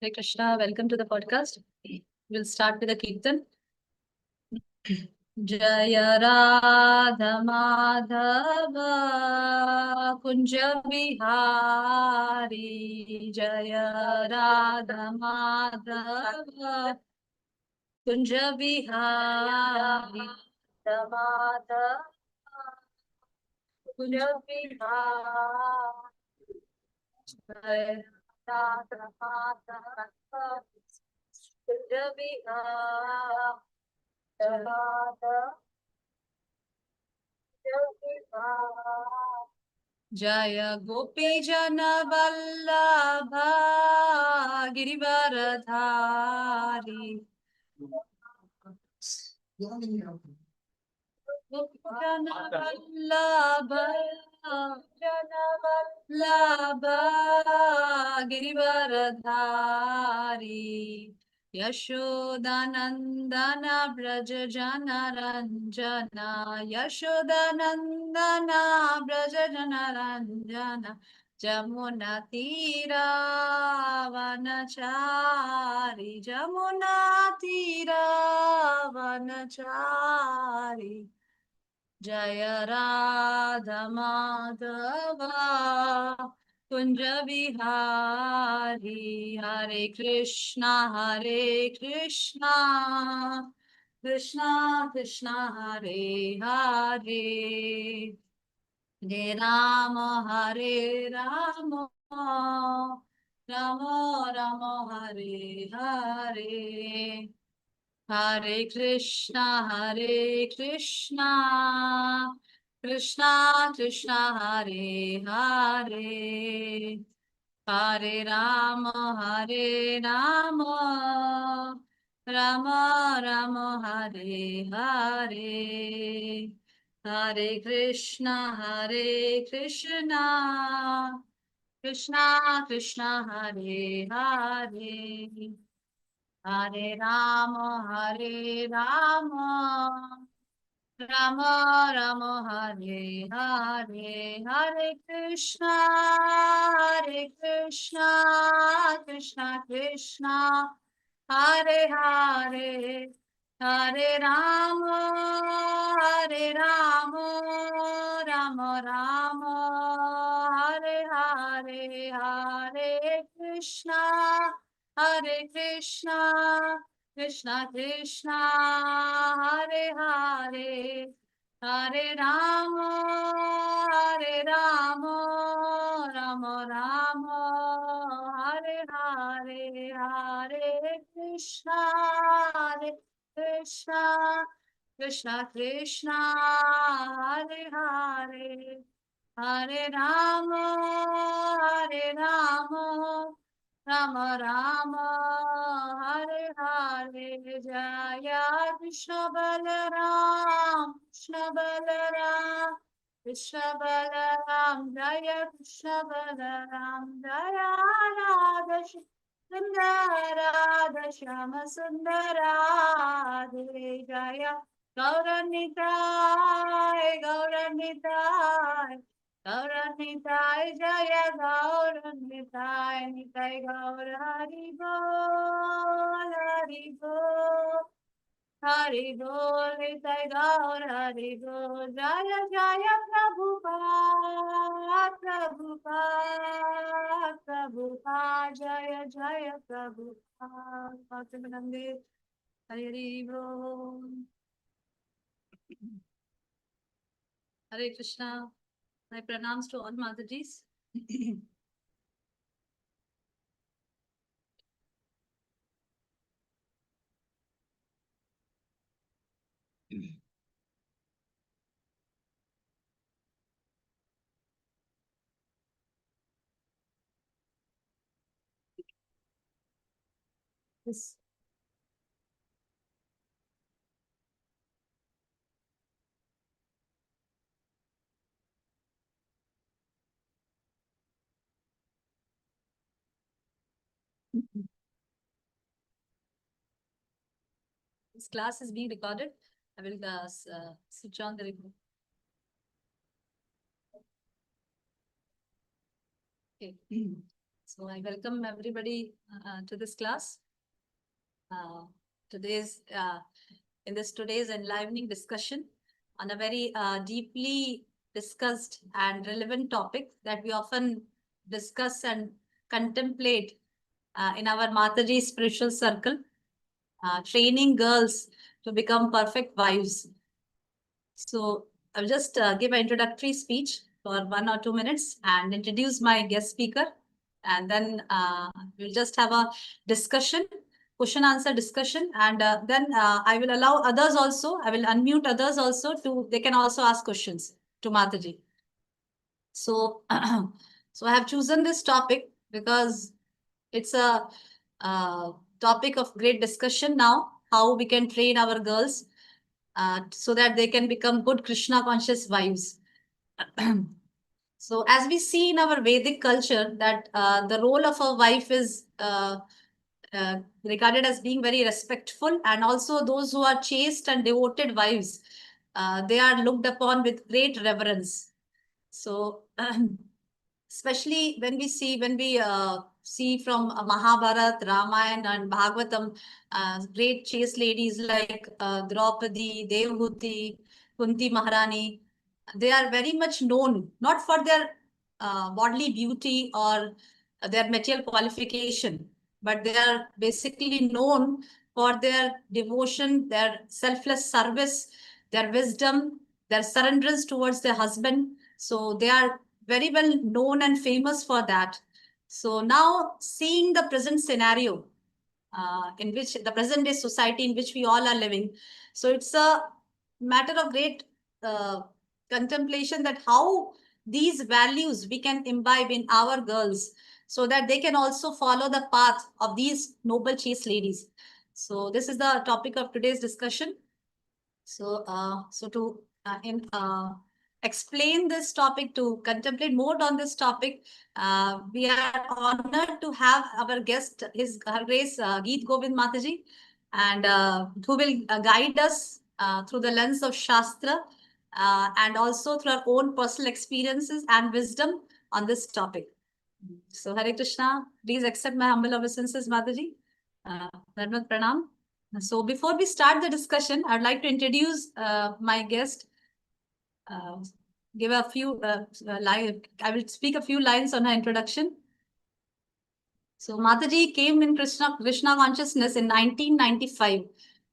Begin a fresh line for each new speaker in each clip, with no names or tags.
Hare Krishna, welcome to the podcast. We'll start with a kirtan. Jaya Radha Madhava Kunja Bihari Jaya Radha Madhava Kunja Bihari Madhava Kunja Bihari Jaya Radha Madhava Kunja Bihari Jaya Gopi Jana Vallabha Girivaradhari Gopi Jana Vallabha Girivaradhari Yashodanandana Braja Jana Ranjana Yashodanandana Braja Jana Ranjana Jamuna Tira Vanachari Jamuna Tira Vanachari Jaya Radha Madhava Kunja Vihari Hare Krishna Krishna Krishna Hare Hare Hare Rama Rama Rama Hare Hare Hare Krishna Krishna Krishna Hare Hare Hare Rama Rama Rama Hare Hare Hare Krishna Krishna Krishna Hare Hare Hare Rama Rama Rama Hare Hare Hare Krishna Krishna Krishna Hare Hare Hare Rama Rama Rama Hare Hare Hare Krishna Krishna Krishna Hare Hare Hare Rama Rama Rama Hare Hare Hare Krishna Krishna Krishna Krishna Hare Hare Hare Rama Rama Rama Hare Hare Jaya Krishna Balaram Krishna Balaram Jaya Krishna Balaram Jaya Radha Radha Shama Sundara Jaya Gauranitai Gauranitai Jaya Gauranitai Nitai Gaur Hari Bol Hari Bol Nitai Gaur Hari Bol Jaya Jaya Prabhupada Jaya Jaya Prabhupada Bhakti Hari Bol Hare Krishna. My pranams to all Matajis. This class is being recorded. I will switch on the record. Okay. So I welcome everybody to this class. Uh, today's in this today's enlivening discussion on a very deeply discussed and relevant topic that we often discuss and contemplate in our Mataji spiritual circle, training girls to become perfect wives. So I'll just give an introductory speech for 1 or 2 minutes and introduce my guest speaker. And then we'll just have a discussion, question answer discussion. And then I will allow others also, I will unmute others also they can also ask questions to Mataji. So, so I have chosen this topic because it's a topic of great discussion now, how we can train our girls so that they can become good Krishna conscious wives. So as we see in our Vedic culture that the role of a wife is regarded as being very respectful, and also those who are chaste and devoted wives, they are looked upon with great reverence. So especially when we see from Mahabharata, Ramayana, and Bhagavatam, great chaste ladies like Draupadi, Devhuti, Kunti Maharani, they are very much known not for their bodily beauty or their material qualification, but they are basically known for their devotion, their selfless service, their wisdom, their surrenderance towards their husband. So they are very well known and famous for that. So now seeing the present scenario in which the present day society in which we all are living, so it's a matter of great uh, contemplation that how these values we can imbibe in our girls so that they can also follow the path of these noble chaste ladies. So this is the topic of today's discussion. So to explain this topic, to contemplate more on this topic, we are honored to have our guest, Her Grace Geet Govind Mataji, and who will guide us through the lens of Shastra and also through our own personal experiences and wisdom on this topic. So Hare Krishna, please accept my humble obeisances, Mataji. Dharmat Pranam. So before we start the discussion, I'd like to introduce my guest. Uh, give a few I will speak a few lines on her introduction. So Mataji came in Krishna consciousness in 1995,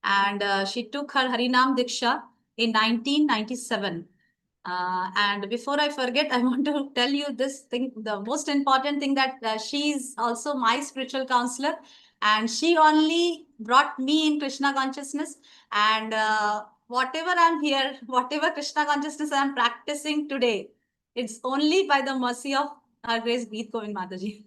and she took her Harinam Diksha in 1997. And before I forget, I want to tell you this thing, the most important thing, that she is also my spiritual counselor, and she only brought me in Krishna consciousness. And whatever I'm here, whatever Krishna consciousness I'm practicing today, it's only by the mercy of Her Grace Geet Govind Mataji.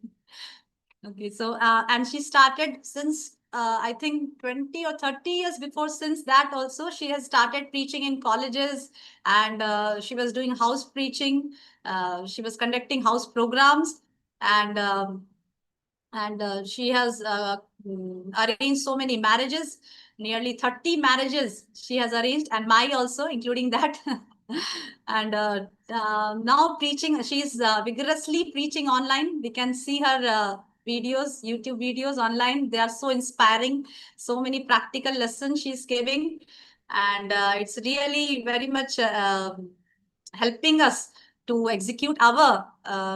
Okay, so and she started since I think 20 or 30 years before. Since that also, she has started preaching in colleges, and she was doing house preaching. She was conducting house programs, and she has arranged so many marriages, nearly 30 marriages she has arranged, and my also, including that. And now preaching, she's vigorously preaching online. We can see her videos, YouTube videos online. They are so inspiring. So many practical lessons she's giving. And it's really very much helping us to execute our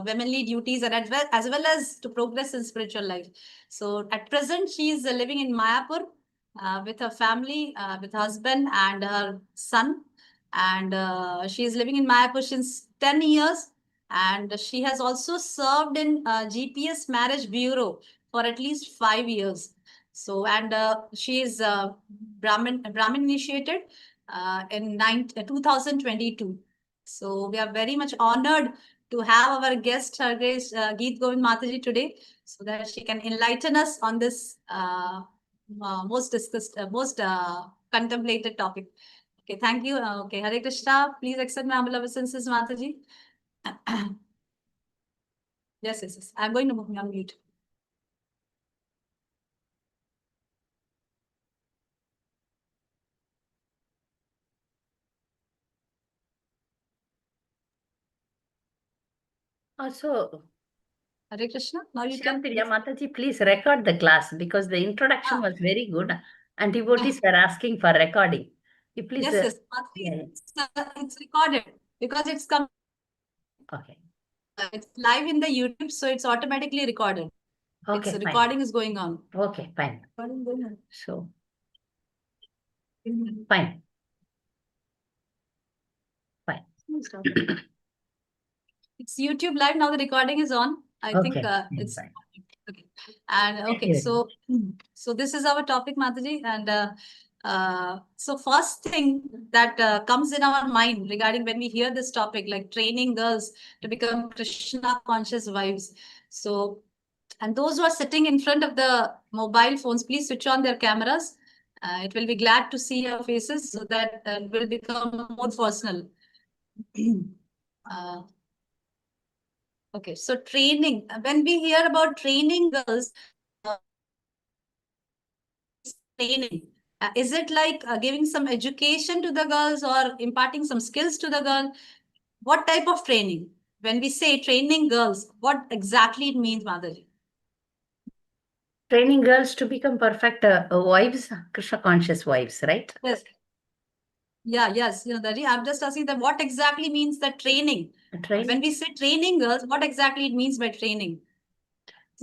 womanly duties, and as well as to progress in spiritual life. So at present, she is living in Mayapur with her family, with her husband and her son. And she is living in Mayapur since 10 years. And she has also served in GPS Marriage Bureau for at least 5 years. So, and she is Brahmin initiated in 2022. So we are very much honored to have our guest, Her Grace Geet Govind Mataji, today, so that she can enlighten us on this most discussed, most contemplated topic. Okay, thank you. Okay, Hare Krishna. Please accept my humble obeisances, Mataji. Yes, yes, yes. I'm going to unmute.
So
Hare Krishna. Now you can.
Shyampriya Mataji, please record the class because the introduction was very good and devotees were asking for recording. You please.
Yes, yes.
Yeah,
It's recorded because it's come.
okay.
It's live in the YouTube, so it's automatically recorded.
Okay,
It's
fine.
recording is going on.
Okay, fine.
Recording going on.
So,
Mhm.
fine. Fine.
It's YouTube live now. The recording is on. I think
Okay,
it's
fine.
okay. And okay, so this is our topic, Mataji, and so first thing that comes in our mind regarding when we hear this topic, like training girls to become Krishna conscious wives. So, and those who are sitting in front of the mobile phones, please switch on their cameras. It will be glad to see your faces so that it will become more personal. uh, Okay, so training. When we hear about training girls, uh, training, is it like giving some education to the girls or imparting some skills to the girl? What type of training? When we say training girls, what exactly it means, Madhuri?
Training girls to become perfect wives, Krishna conscious wives, right?
Yes. Yeah, yes, Daji, I'm just asking that what exactly means the training?
Training.
When we say training girls, what exactly it means by training?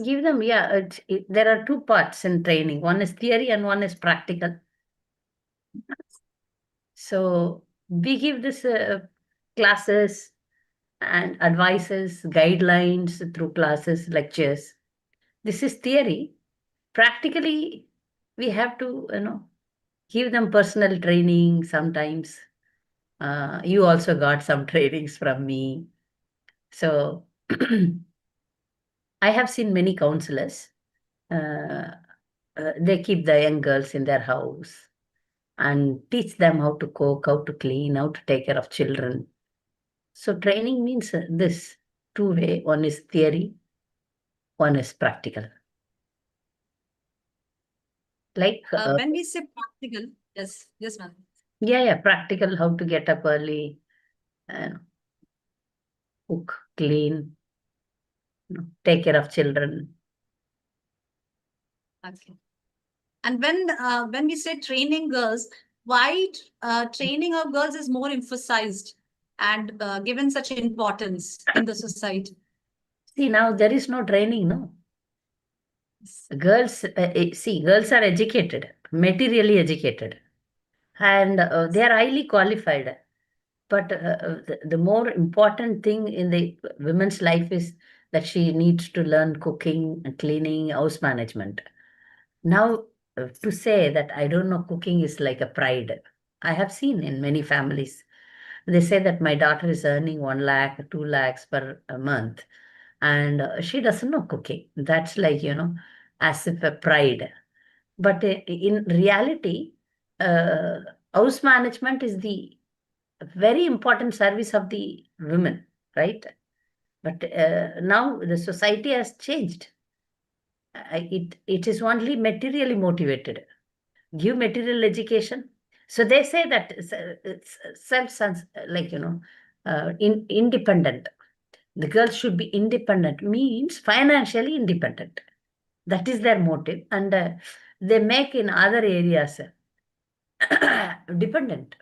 Give them, yeah. There are two parts in training. One is theory and one is practical. So we give this classes and advices, guidelines through classes, lectures. This is theory. Practically, we have to, give them personal training sometimes. You also got some trainings from me. So I have seen many counselors. Uh, they keep the young girls in their house and teach them how to cook, how to clean, how to take care of children. So training means this two-way. One is theory, one is practical. Like,
When we say practical, yes, ma'am.
yeah, practical, how to get up early, and cook, clean, take care of children.
Okay. And when we say training girls, why training of girls is more emphasized and given such importance in the society?
See, now there is no training, no. Girls, see, girls are educated, materially educated, and they are highly qualified. But the more important thing in the women's life is that she needs to learn cooking, cleaning, house management. Now, to say that I don't know cooking is like a pride. I have seen in many families. They say that my daughter is earning 1 lakh, 2 lakhs per a month, and she doesn't know cooking. That's like, as if a pride. But in reality, uh, house management is the very important service of the women, right? But now the society has changed. It is only materially motivated. Give material education. So they say that it's self, like, independent. The girls should be independent, means financially independent. That is their motive. And they make in other areas dependent.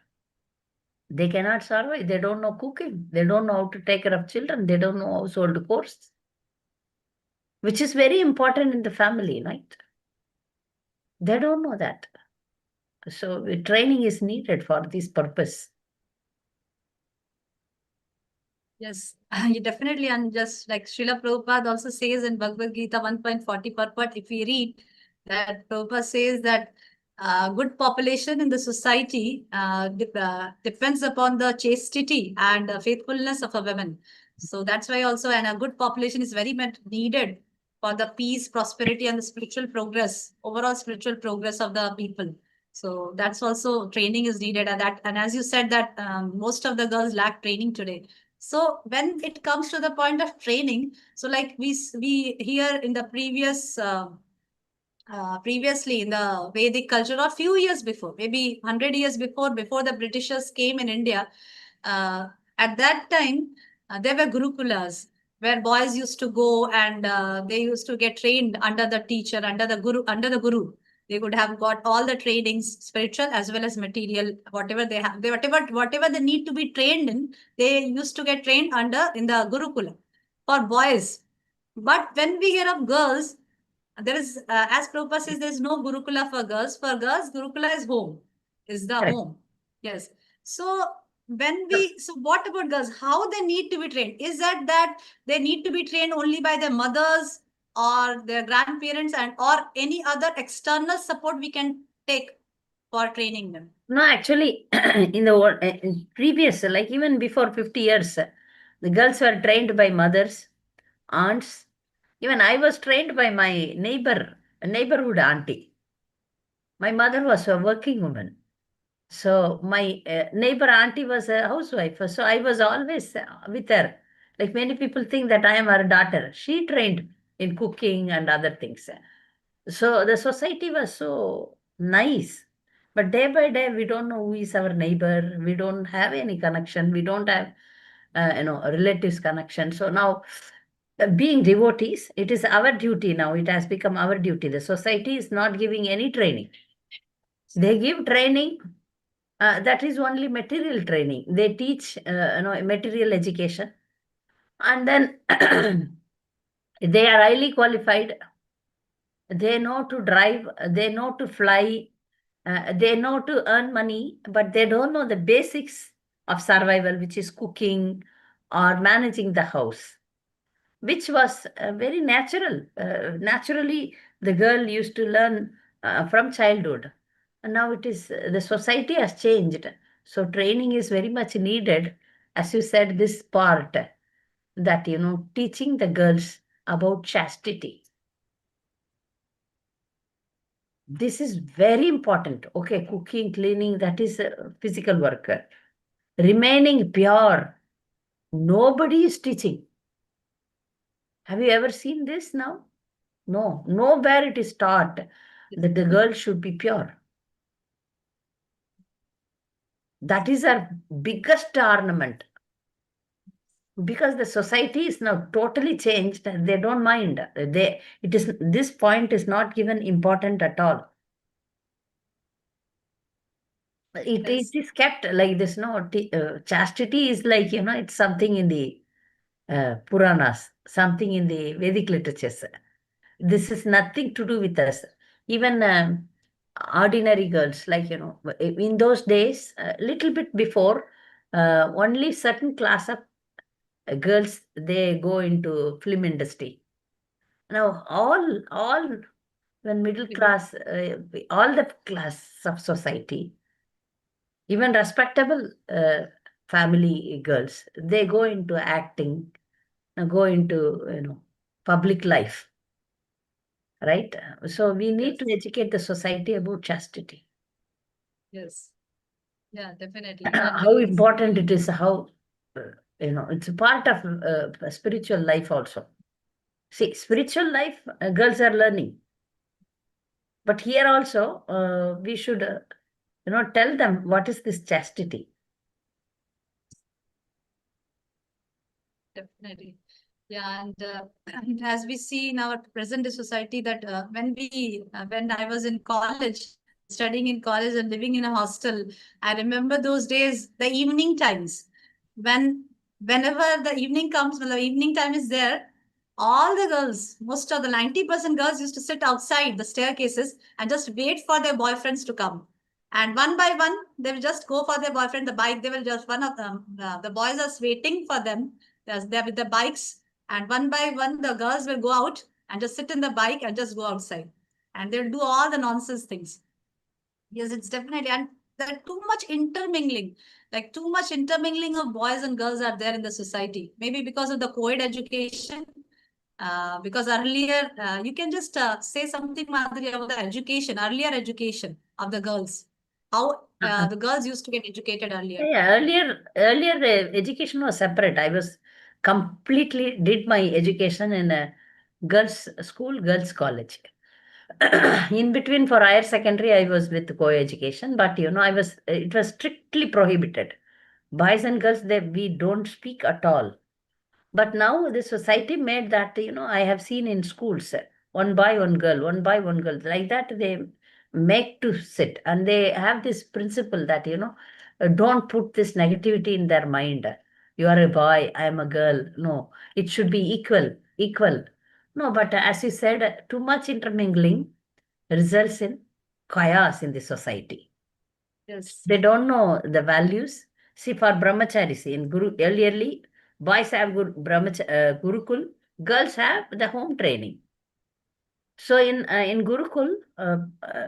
They cannot survive. They don't know cooking. They don't know how to take care of children. They don't know household chores, which is very important in the family, right? They don't know that. So training is needed for this purpose.
Yes, you definitely. And just like Srila Prabhupada also says in Bhagavad Gita 1.40 purport, if we read that Prabhupada says that good population in the society depends upon the chastity and faithfulness of a woman. So that's why also, and a good population is very much needed for the peace, prosperity, and the spiritual progress, overall spiritual progress of the people. So that's also training is needed. And as you said that most of the girls lack training today. So when it comes to the point of training, so like we hear in the previously in the Vedic culture or few years before, maybe 100 years before the Britishers came in India, uh, at that time there were gurukulas where boys used to go and they used to get trained under the teacher, under the guru. They would have got all the trainings, spiritual as well as material, whatever they have, whatever they need to be trained in, they used to get trained under in the Gurukula for boys. But when we hear of girls, there is, as Prabhupada says, there is no Gurukula for girls. For girls, Gurukula is home, is the
Correct.
home. Yes. So so what about girls? How they need to be trained? Is that they need to be trained only by their mothers or their grandparents and or any other external support we can take for training them?
No, actually, in the in previous, like even before 50 years, the girls were trained by mothers, aunts. Even I was trained by my neighborhood auntie. My mother was a working woman. So my neighbor auntie was a housewife. So I was always with her. Like many people think that I am her daughter. She trained in cooking and other things. So the society was so nice. But day by day, we don't know who is our neighbor. We don't have any connection. We don't have, relatives connection. So now, being devotees, it is our duty now. It has become our duty. The society is not giving any training. They give training. That is only material training. They teach, material education, and then they are highly qualified. They know to drive. They know to fly. They know to earn money, but they don't know the basics of survival, which is cooking or managing the house, which was very natural. Naturally, the girl used to learn from childhood. And now it is, the society has changed. So training is very much needed. As you said, this part that, teaching the girls about chastity. This is very important. Okay, cooking, cleaning, that is physical work. Remaining pure, nobody is teaching. Have you ever seen this now? No, nowhere it is taught that the girl should be pure. That is our biggest ornament. Because the society is now totally changed, they don't mind. This point is not given important at all. It
Yes.
is kept like this. No, chastity is like, it's something in the Puranas, something in the Vedic literatures. This is nothing to do with us. Even ordinary girls, like, in those days, a little bit before, only certain class of girls, they go into film industry. Now, all when middle class, all the class of society, even respectable family girls, they go into acting, go into, public life, right? So we need
Yes.
to educate the society about chastity.
Yes. Yeah, definitely. And
How important it is, how, it's a part of spiritual life also. See, spiritual life, girls are learning. But here also, we should, tell them what is this chastity.
definitely. Yeah, and as we see in our present society that when I was in college, studying in college and living in a hostel, I remember those days, the evening times, whenever the evening comes, when the evening time is there, all the girls, most of the 90% girls used to sit outside the staircases and just wait for their boyfriends to come. And one by one, they will just go for their boyfriend, the bike. They will just, one of them, the boys are waiting for them. They're with the bikes, and one by one, the girls will go out and just sit in the bike and just go outside. And they'll do all the nonsense things. Yes, it's definitely. And there too much intermingling, like too much intermingling of boys and girls are there in the society. Maybe because of the co-ed education. Because earlier, you can just say something, Madhuri, about the education, earlier education of the girls. How the girls used to get educated earlier.
Yeah, earlier education was separate. I was completely did my education in a girls' school, girls' college. In between for higher secondary, I was with co-education, but it was strictly prohibited. Boys and girls, we don't speak at all. But now the society made that, I have seen in schools, one boy, one girl, one boy, one girl. Like that, they make to sit. And they have this principle that, don't put this negativity in their mind. You are a boy, I am a girl. No, it should be equal, equal. No, but as you said, too much intermingling results in chaos in the society.
Yes.
They don't know the values. See, for brahmacharis in earlierly, boys have Gurukul, girls have the home training. So in Gurukul,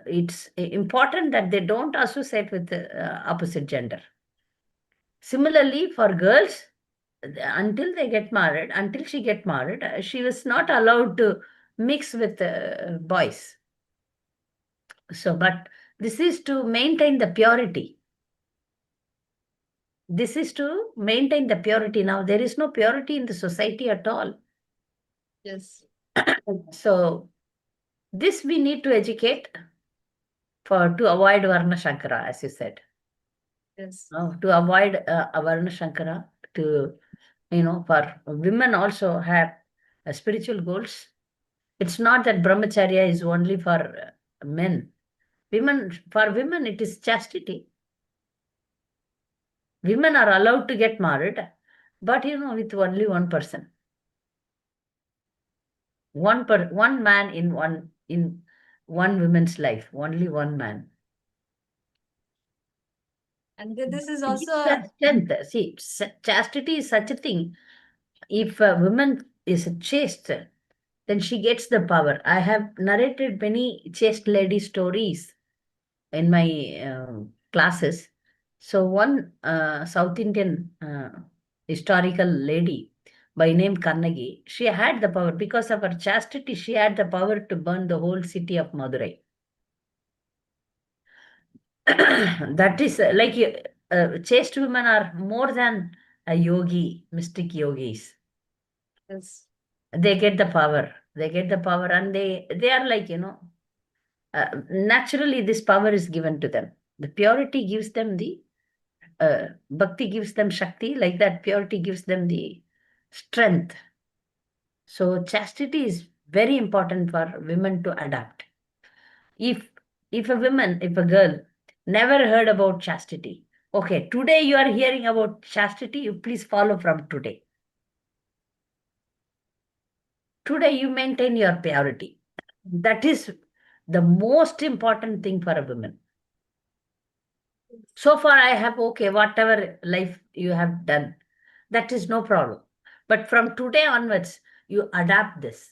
it's important that they don't associate with the opposite gender. Similarly, for girls, until they get married, until she get married, she was not allowed to mix with boys. So, but this is to maintain the purity. This is to maintain the purity. Now, there is no purity in the society at all.
Yes.
So, this we need to educate to avoid Varna Shankara, as you said.
Yes.
To avoid Varna Shankara, for women also have spiritual goals. It's not that brahmacharya is only for men. For women, it is chastity. Women are allowed to get married, but with only one person. One man in one woman's life, only one man.
And this is
It gives
also,
her strength. See, chastity is such a thing. If a woman is chaste, then she gets the power. I have narrated many chaste lady stories in my classes. So one South Indian historical lady by name Kannagi, she had the power because of her chastity. She had the power to burn the whole city of Madurai. That is like chaste women are more than a yogi, mystic yogis.
yes.
They get the power. They get the power, and they are like naturally this power is given to them. The purity gives them the bhakti gives them shakti. Like that, purity gives them the strength. So chastity is very important for women to adapt. If if a girl never heard about chastity, okay, today you are hearing about chastity, you please follow from today. Today you maintain your purity. That is the most important thing for a woman. So far, I have, okay, whatever life you have done, that is no problem. But from today onwards, you adapt this.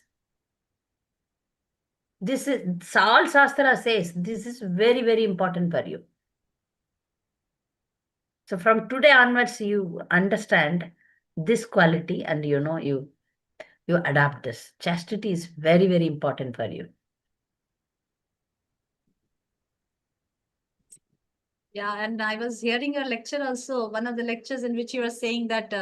This is all Shastra says, this is very, very important for you. So from today onwards, you understand this quality and you adapt this. Chastity is very, very important for you.
Yeah, and I was hearing your lecture also, one of the lectures in which you were saying that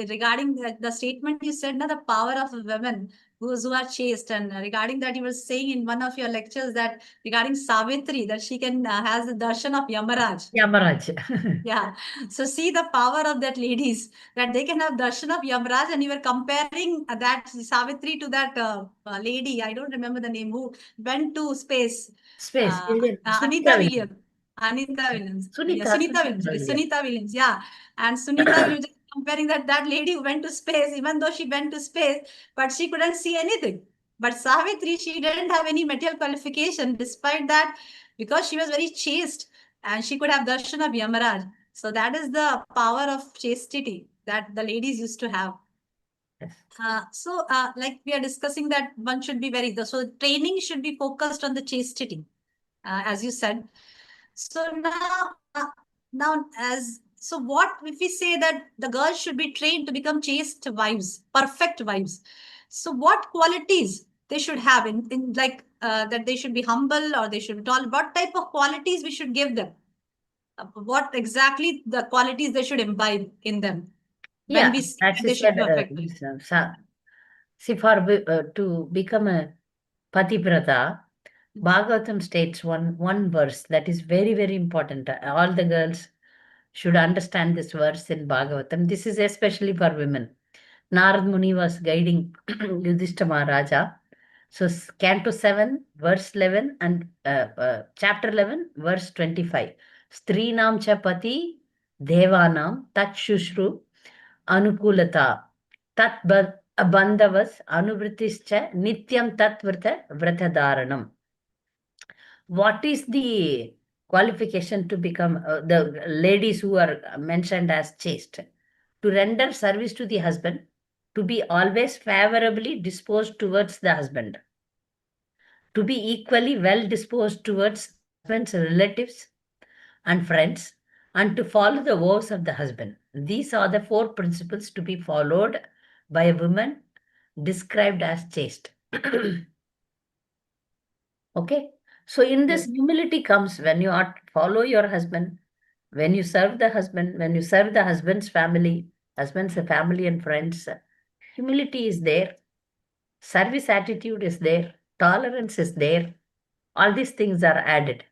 regarding the statement you said, na, the power of women who are chaste, and regarding that you were saying in one of your lectures that regarding Savitri, that she can has the darshan of Yamaraj.
Yamaraj.
Yeah. So see the power of that ladies, that they can have darshan of Yamaraj, and you were comparing that Savitri to that lady. I don't remember the name who went to space.
Space.
Anita
Sunita
Williams. Anita Williams. Yeah,
Sunita.
Sunita Williams. Sorry,
Sunita.
Sunita Williams. Yeah. And Sunita Williams, comparing that lady who went to space, even though she went to space, but she couldn't see anything. But Savitri, she didn't have any material qualification. Despite that, because she was very chaste, and she could have darshan of Yamaraj. So that is the power of chastity that the ladies used to have.
Yes.
Like we are discussing that one should be so training should be focused on the chastity, as you said. So now so what if we say that the girls should be trained to become chaste wives, perfect wives? So what qualities they should have in like that they should be humble or they should be tall? What type of qualities we should give them? What exactly the qualities they should imbibe in them when
Yeah,
we say
as
that
you
they should
said,
be perfect?
see, to become a pativrata, Bhagavatam states one verse that is very, very important. All the girls should understand this verse in Bhagavatam. This is especially for women. Narad Muni was guiding Yudhishthira Maharaja. So, Canto 7, verse 11, and chapter 11, verse 25. Strinam cha pati devanam tat shushru anukulata tat bandhavas anuvritischa nityam tat vratadaranam. What is the qualification to become the ladies who are mentioned as chaste? To render service to the husband, to be always favorably disposed towards the husband, to be equally well disposed towards the husband's relatives and friends, and to follow the vows of the husband. These are the four principles to be followed by a woman described as chaste. Okay? So, in this,
Yes.
humility comes when you are follow your husband, when you serve the husband, when you serve the husband's family and friends. Humility is there, service attitude is there, tolerance is there. All these things are added.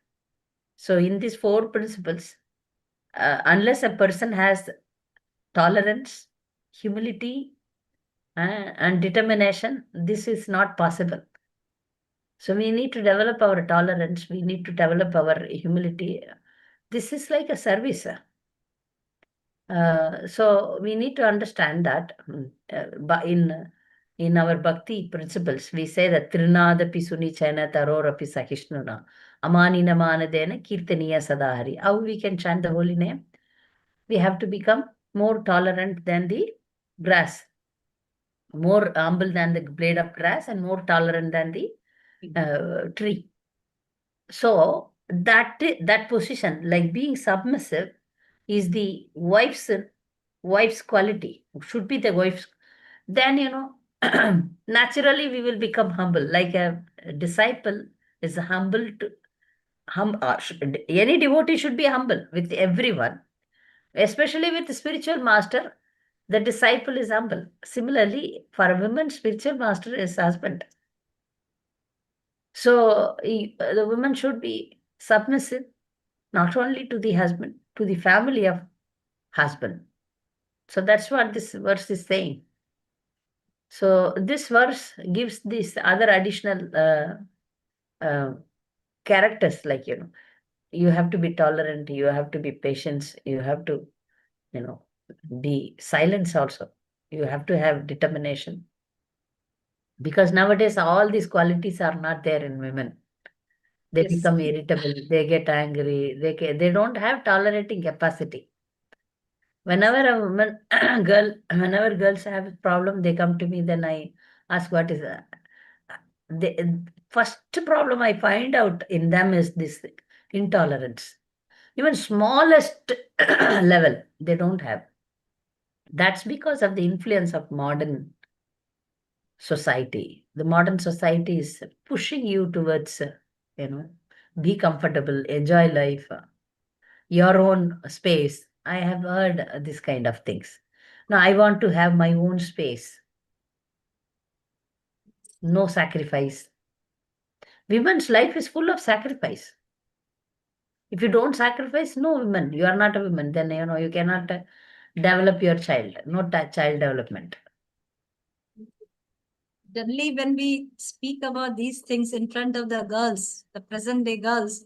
So, in these four principles, unless a person has tolerance, humility, and determination, this is not possible. So, we need to develop our tolerance, we need to develop our humility. This is like a service. So we need to understand that in our bhakti principles, we say that Trinadapi Sunichana Tarorapi Sahishnuna Amanina Manadena Kirtaniya Sadahari. How we can chant the holy name? We have to become more tolerant than the grass, more humble than the blade of grass, and more tolerant than the tree. So that position, like being submissive, is the wife's quality. Should be the wife's. Then naturally we will become humble. Like a disciple is humble to any devotee should be humble with everyone, especially with the spiritual master. The disciple is humble. Similarly, for a woman, spiritual master is husband. So the woman should be submissive not only to the husband, to the family of husband. So that's what this verse is saying. So this verse gives this other additional characters, like you have to be tolerant, you have to be patient, you have to you know be silent also. You have to have determination, because nowadays all these qualities are not there in women. They
Yes.
become irritable, they get angry, they don't have tolerating capacity. Whenever a woman, whenever girls have a problem, they come to me, then I ask what is the first problem I find out in them is this intolerance. Even smallest level, they don't have. That's because of the influence of modern society. The modern society is pushing you towards, be comfortable, enjoy life, your own space. I have heard this kind of things. Now, I want to have my own space. No sacrifice. Women's life is full of sacrifice. If you don't sacrifice, no woman, you are not a woman. Then, you cannot develop your child. No child development.
Generally, when we speak about these things in front of the girls, the present day girls,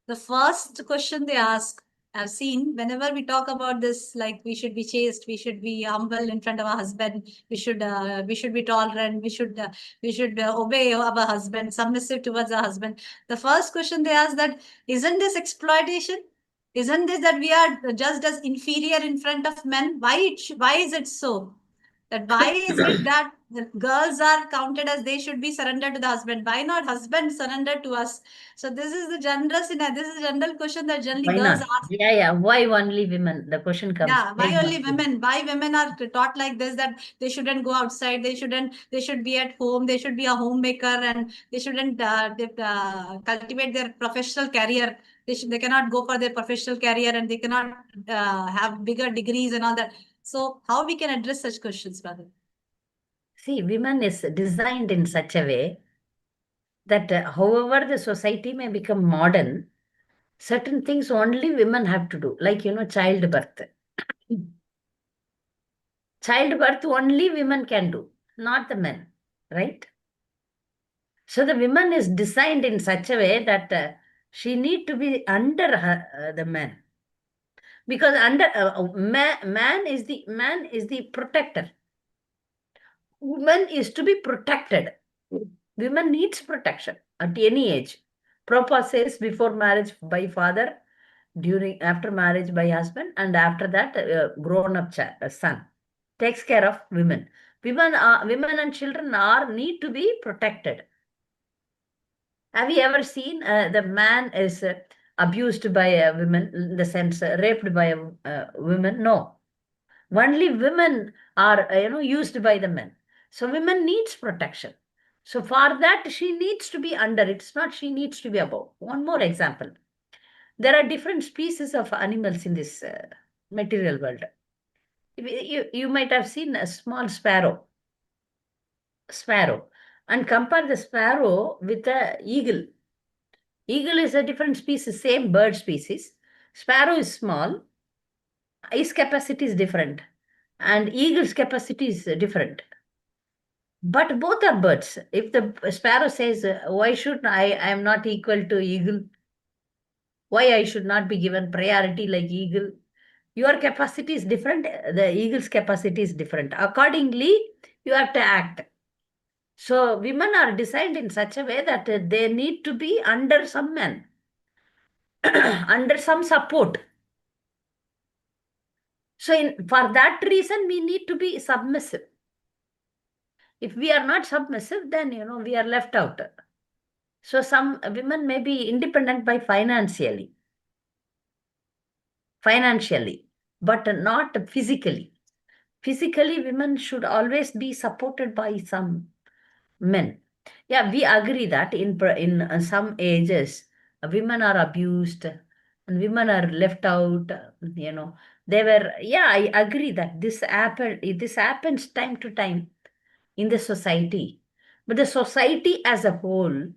the first question they ask, I've seen whenever we talk about this, like we should be chaste, we should be humble in front of our husband, we should be tolerant, we should obey our husband, submissive towards our husband. The first question they ask that, isn't this exploitation? Isn't this that we are just as inferior in front of men? Why is it so? That why is it that the girls are counted as they should be surrendered to the husband? Why not husband surrender to us? So this is the general question that generally
Why
girls
not?
ask.
Yeah, yeah. Why only women? The question comes.
Yeah,
Why
why only
not women?
women? Why women are taught like this, that they shouldn't go outside, they should be at home, they should be a homemaker, and they shouldn't cultivate their professional career. They cannot go for their professional career, and they cannot have bigger degrees and all that. So how we can address such questions, brother?
See, women is designed in such a way that however the society may become modern, Certain things only women have to do, like, childbirth. Childbirth only women can do, not the men, right? So the woman is designed in such a way that she need to be under the man, because under man is the protector. Woman is to be protected. Women needs protection at any age. Prabhupada says before marriage by father, during after marriage by husband, and after that grown up son takes care of women. Women and children are need to be protected. Have you ever seen the man is abused by a woman, in the sense raped by a woman? No, only women are used by the men. So women needs protection. So for that she needs to be under. It's not she needs to be above. One more example. There are different species of animals in this material world. You might have seen a small sparrow, and compare the sparrow with a eagle. Eagle is a different species, same bird species. Sparrow is small, its capacity is different, and eagle's capacity is different. But both are birds. If the sparrow says, why should I am not equal to eagle? Why I should not be given priority like eagle? Your capacity is different. The eagle's capacity is different. Accordingly, you have to act. So women are designed in such a way that they need to be under some men, under some support. So for that reason, we need to be submissive. If we are not submissive, then we are left out. So some women may be independent by financially, but not physically. Physically, women should always be supported by some men. Yeah, we agree that in some ages, women are abused and women are left out. They were. Yeah, I agree that this happen. This happens time to time in the society, but the society as a whole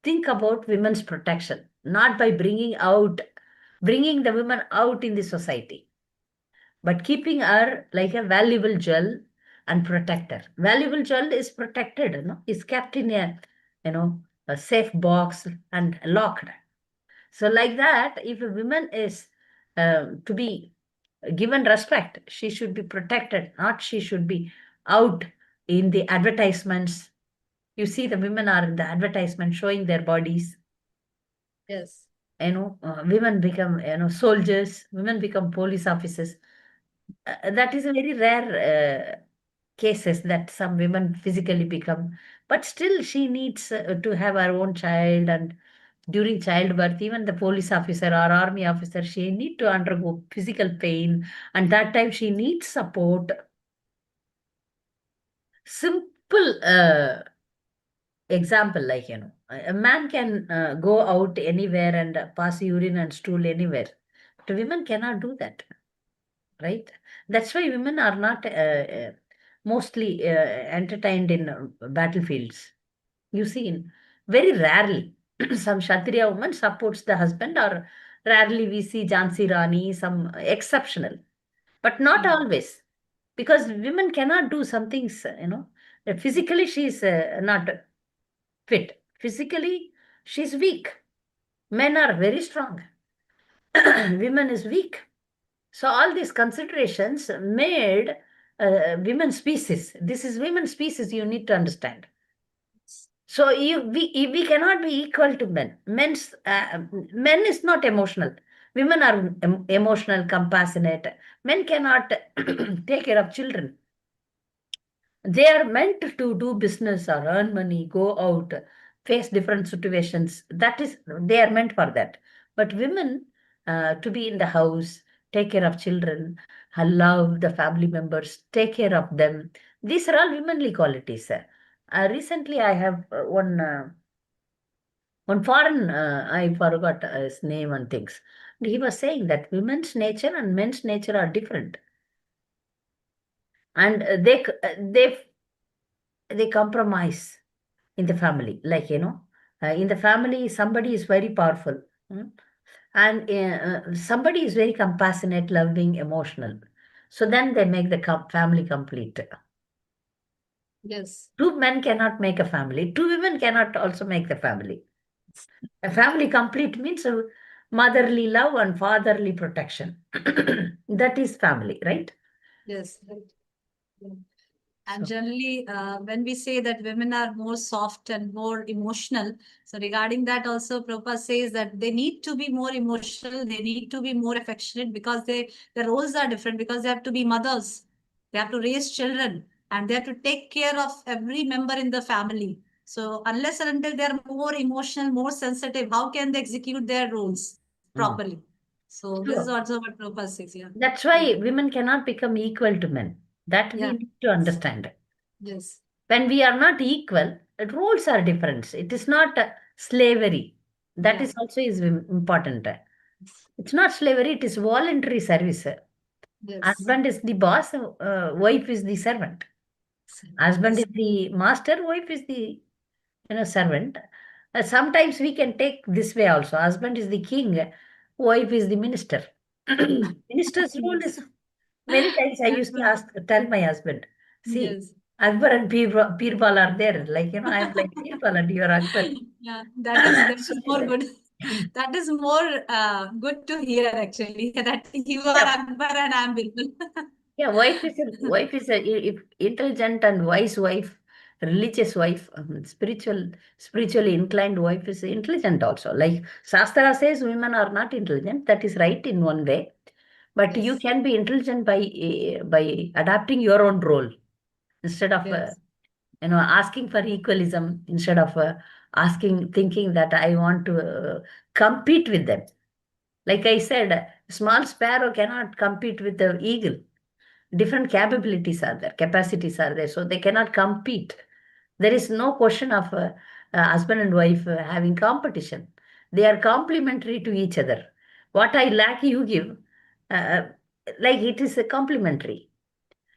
think about women's protection, not by bringing the women out in the society, but keeping her like a valuable jewel and protector. Valuable jewel is protected, is kept in a safe box and locked. So like that, if a woman is to be given respect, she should be protected, not she should be out in the advertisements. You see the women are in the advertisement showing their bodies.
Yes.
Women become soldiers, women become police officers. That is a very rare cases that some women physically become, but still she needs to have her own child, and during childbirth even the police officer or army officer, she need to undergo physical pain, and that time she needs support. Simple example, like a man can go out anywhere and pass urine and stool anywhere, but women cannot do that, right? That's why women are not mostly entertained in battlefields. You see, very rarely some Kshatriya woman supports the husband, or rarely we see Jhansi Rani, some exceptional, but not
Mm.
always, because women cannot do some things, physically she's not fit. Physically, she's weak. Men are very strong. Women is weak. So all these considerations made women species. This is women species. You need to understand. So we cannot be equal to men. Men is not emotional. Women are emotional, compassionate. Men cannot take care of children. They are meant to do business or earn money, go out, face different situations. That is, they are meant for that. But women, to be in the house, take care of children, love the family members, take care of them. These are all womanly qualities. Recently, I have one foreign, I forgot his name and things. He was saying that women's nature and men's nature are different, and they compromise in the family, like in the family somebody is very powerful. mm, And somebody is very compassionate, loving, emotional. So then they make the family complete.
Yes.
Two men cannot make a family. Two women cannot also make the family. A family complete means a motherly love and fatherly protection. That is family, right?
Yes. Right. Yeah. And
So,
generally, when we say that women are more soft and more emotional, so regarding that also, Prabhupada says that they need to be more emotional, they need to be more affectionate because their roles are different because they have to be mothers, they have to raise children, and they have to take care of every member in the family. So unless and until they are more emotional, more sensitive, how can they execute their roles
mm,
properly? So this is
sure.
also what Prabhupada says. Yeah.
That's
Yeah.
why women cannot become equal to men. That we
Yeah.
need to understand.
Yes.
When we are not equal, roles are different. It is not slavery. That
Yeah.
is also is important. It's not slavery, it is voluntary service.
Yes.
Husband is the boss, wife is the servant. Husband
Yes.
is the master, wife is the servant. Sometimes we can take this way also. Husband is the king, wife is the minister. Minister's role
Yes.
is many times I
That
used to
was,
tell my husband, see,
yes.
Akbar and Pirbal are there. Like, I am like Pirbal and you are Akbar.
Yeah, that is
So I
more
said,
good. That is more good to hear actually. That you are
yeah,
Akbar and I'm Bilbil.
yeah, wife is a if intelligent and wise wife, religious wife, spiritually inclined wife is intelligent also. Like Shastra says, women are not intelligent. That is right in one way, but you
Yes.
can be intelligent by adapting your own role instead of
Yes.
asking for equalism, instead of thinking that I want to compete with them. Like I said, a small sparrow cannot compete with the eagle. Different capabilities are there, capacities are there, so they cannot compete. There is no question of husband and wife having competition. They are complementary to each other. What I lack, you give. Uh, like it is a complementary.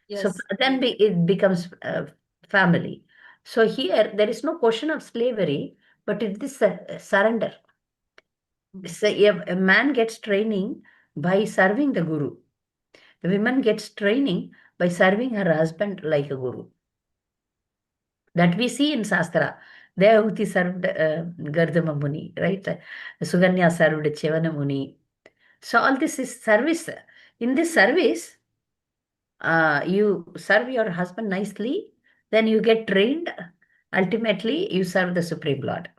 So
Yes.
then
Right.
it becomes family. So here there is no question of slavery, but it is a surrender.
Mm.
So a man gets training by serving the guru. A woman gets training by serving her husband like a guru. That we see in Shastra. Devahuti served Gardama Muni, right? Suganya served Chevana Muni. So all this is service. In this service, you serve your husband nicely, then you get trained. Ultimately, you serve the Supreme Lord.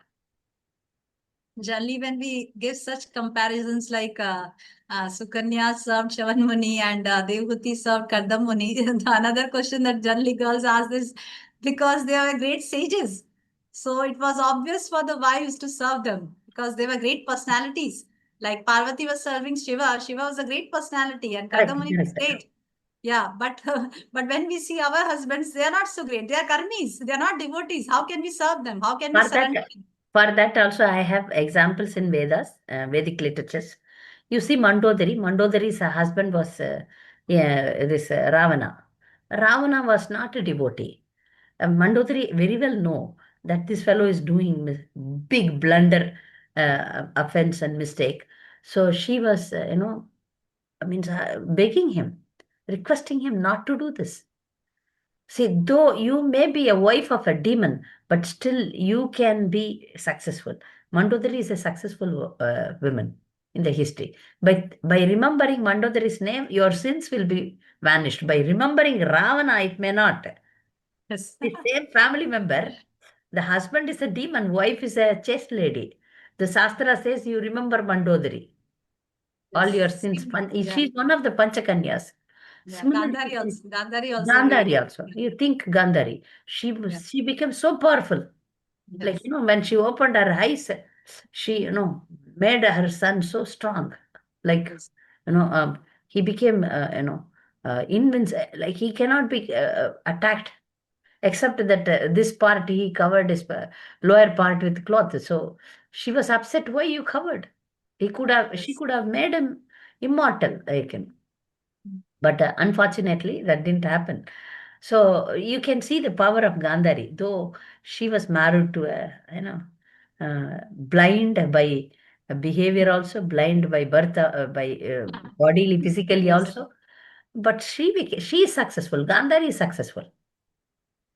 Generally, when we give such comparisons like Sukanya served Shavan Muni and Devhuti served Kardam Muni, another question that generally girls ask is because they are great sages. So it was obvious for the wives to serve them because they were great personalities. Like Parvati was serving Shiva, Shiva was a great personality, and Kardam
Correct,
Muni was
correct.
great. Yeah, but but when we see our husbands, they are not so great. They are karmis. They are not devotees. How can we serve them? How can we
For
surrender?
that, for that also, I have examples in Vedas, Vedic literatures. You see Mandodari. Mandodari's husband was this Ravana. Ravana was not a devotee. Mandodari very well know that this fellow is doing big blunder, offense and mistake. So she was, I mean, begging him, requesting him not to do this. See, though you may be a wife of a demon, but still you can be successful. Mandodari is a successful woman in the history. By remembering Mandodari's name, your sins will be vanished. By remembering Ravana, it may not.
Yes.
The same family member, the husband is a demon, wife is a chaste lady. The Shastra says you remember Mandodari, all
Yes.
your sins.
Same. Yeah.
She's one of the Panchakanyas.
Yeah.
Similarly,
Gandhari also. Gandhari also a great.
Gandhari also. You think Gandhari.
Yeah.
She became so powerful. Like,
Yes.
when she opened her eyes, she, made her son so strong. Like,
Yes.
he became, invincible. Like, he cannot be attacked, except that this part he covered his lower part with cloth. So she was upset. Why you covered? She
Yes.
could have made him immortal, like him. But unfortunately, that didn't happen. So you can see the power of Gandhari, though she was married to a, blind by behavior also, blind by birth, by bodily, physically
Yes.
also. But she is successful. Gandhari is successful.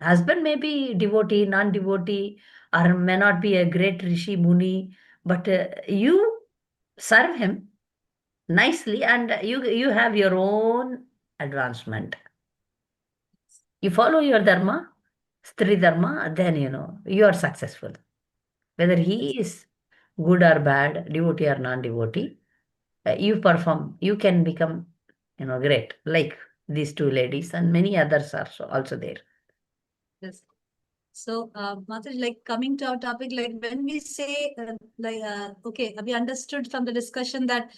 Husband may be devotee, non-devotee, or may not be a great rishi muni, but you serve him nicely, and you have your own advancement. You follow your dharma, stri dharma, then you are successful. Whether he is good or bad, devotee or non-devotee, you perform, you can become, great. Like these two ladies and many others are also there.
Yes. So, Mataji, like coming to our topic, like when we say, okay, we understood from the discussion that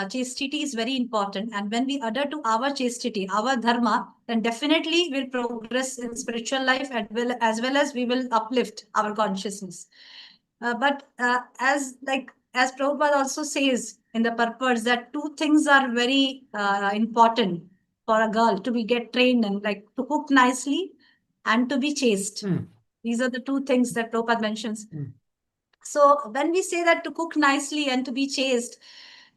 chastity is very important. And when we adhere to our chastity, our dharma, then definitely we'll progress in spiritual life as well as we will uplift our consciousness. But as Prabhupada also says in the purpose that two things are very important for a girl to be get trained in, like to cook nicely and to be chaste.
Hmm.
These are the two things that Prabhupada mentions.
Hmm.
So when we say that to cook nicely and to be chaste,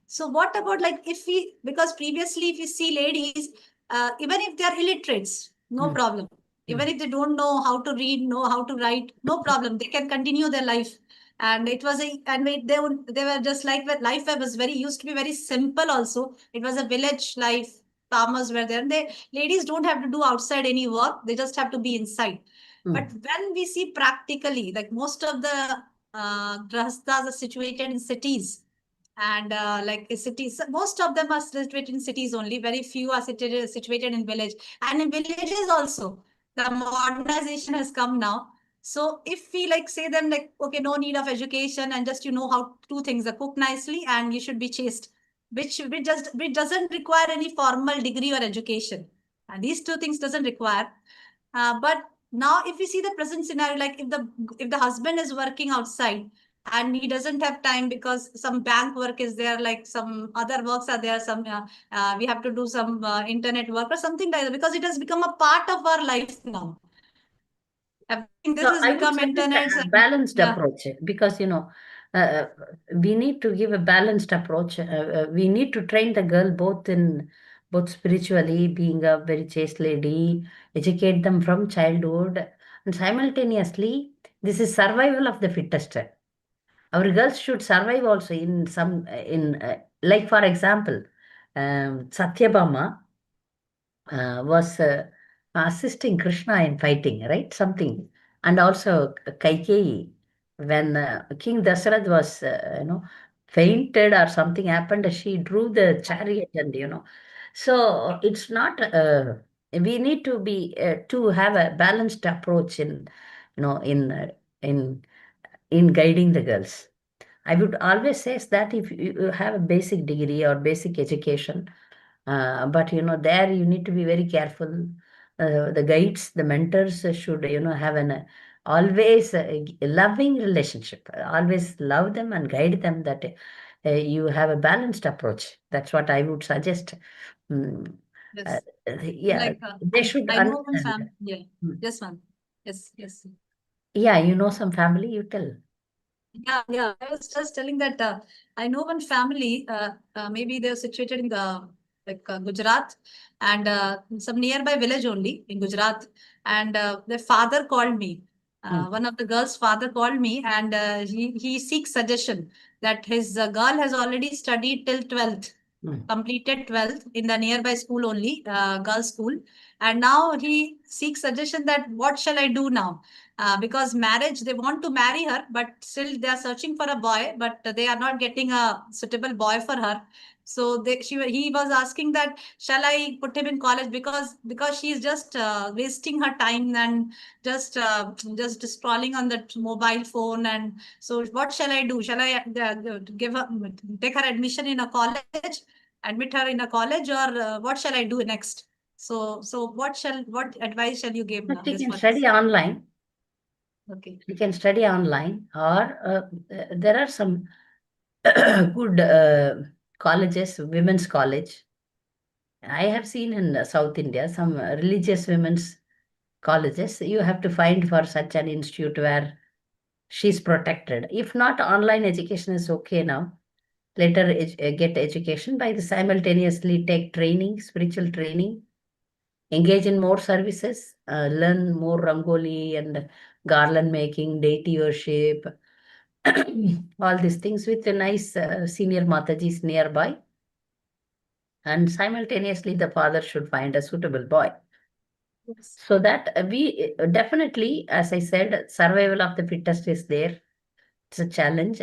so what about like if we, because previously if you see ladies, even if they are illiterates, no
Hmm.
problem.
Hmm.
Even if they don't know how to read, know how to write, no problem. They can continue their life. And it was a, and they were just like that. Life was very, used to be very simple also. It was a village life. Farmers were there. And they, ladies don't have to do outside any work. They just have to be inside.
Hmm.
But when we see practically, like most of the grahasthas are situated in cities, and like cities, most of them are situated in cities only. Very few are situated in village, and in villages also. The modernization has come now. So if we like say them like, okay, no need of education, and just you know how two things are cook nicely, and you should be chaste, which doesn't require any formal degree or education. And these two things doesn't require. But now, if we see the present scenario, like if the husband is working outside and he doesn't have time because some bank work is there, like some other works are there, some we have to do some internet work or something like that, because it has become a part of our life now. Everything this
So
has
I would
become
suggest
internet.
a balanced
Yeah.
approach because uh, we need to give a balanced approach. We need to train the girl both spiritually, being a very chaste lady, educate them from childhood, and simultaneously, this is survival of the fittest. Our girls should survive also in some in like for example, Satyabhama was assisting Krishna in fighting, right? Something. And also Kaikeyi, when King Dasarath was, fainted or something happened, she drew the chariot and, So it's not, we need to be, to have a balanced approach in, in, in guiding the girls. I would always say that if you have a basic degree or basic education, but there you need to be very careful. The guides, the mentors should have an always loving relationship. Always love them and guide them that you have a balanced approach. That's what I would suggest. Mm, uh,
Yes.
yeah,
Like
they should
I know one
understand.
family. Yeah.
Mm.
Just one. Yes. Yes.
Yeah, some family, you tell.
Yeah, yeah. I was just telling that I know one family. Maybe they're situated in the Gujarat, and some nearby village only in Gujarat. And their father called me.
Mm,
One of the girls' father called me, and he seeks suggestion that his girl has already studied till 12th,
mm.
completed 12th in the nearby school only, girls' school, and now he seeks suggestion that what shall I do now? Because marriage, they want to marry her, but still they are searching for a boy, but they are not getting a suitable boy for her. So he was asking that shall I put him in college, because she is just wasting her time and just scrolling on the mobile phone. And so what shall I do? Shall I give her take her admission in a college, admit her in a college, or what shall I do next? So what advice shall you give
But you
this
can
person?
study online.
Okay.
You can study online, or there are some good colleges, women's college. I have seen in South India some religious women's colleges. You have to find for such an institute where she's protected. If not, online education is okay now. later get education, by the simultaneously take training, spiritual training, engage in more services, learn more rangoli and garland making, deity worship, all these things with the nice senior Matajis nearby. And simultaneously, the father should find a suitable boy.
Yes.
So that we definitely, as I said, survival of the fittest is there. It's a challenge.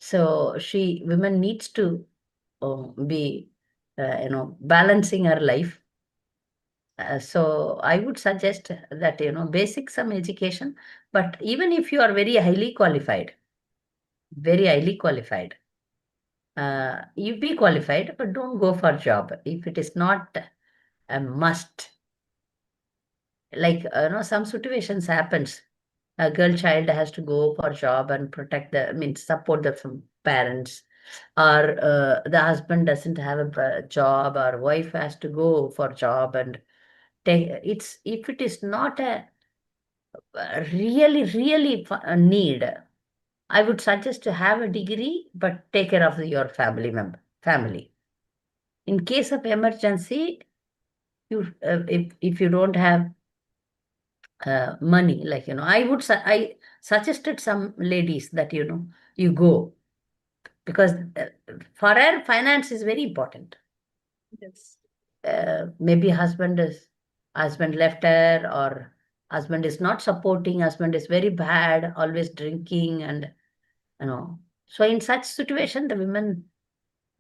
So women needs to be, balancing her life. So I would suggest that, basic some education, but even if you are very highly qualified, you be qualified, but don't go for job if it is not a must. Like, some situations happens. A girl child has to go for job and protect I mean, support the parents, or the husband doesn't have a job, or wife has to go for job and if it is not a really, really a need, I would suggest to have a degree, but take care of your family. In case of emergency, if you don't have money, like, I suggested some ladies that, you go, because for her finance is very important.
Yes.
Maybe husband left her, or husband is not supporting, husband is very bad, always drinking, and so in such situation the women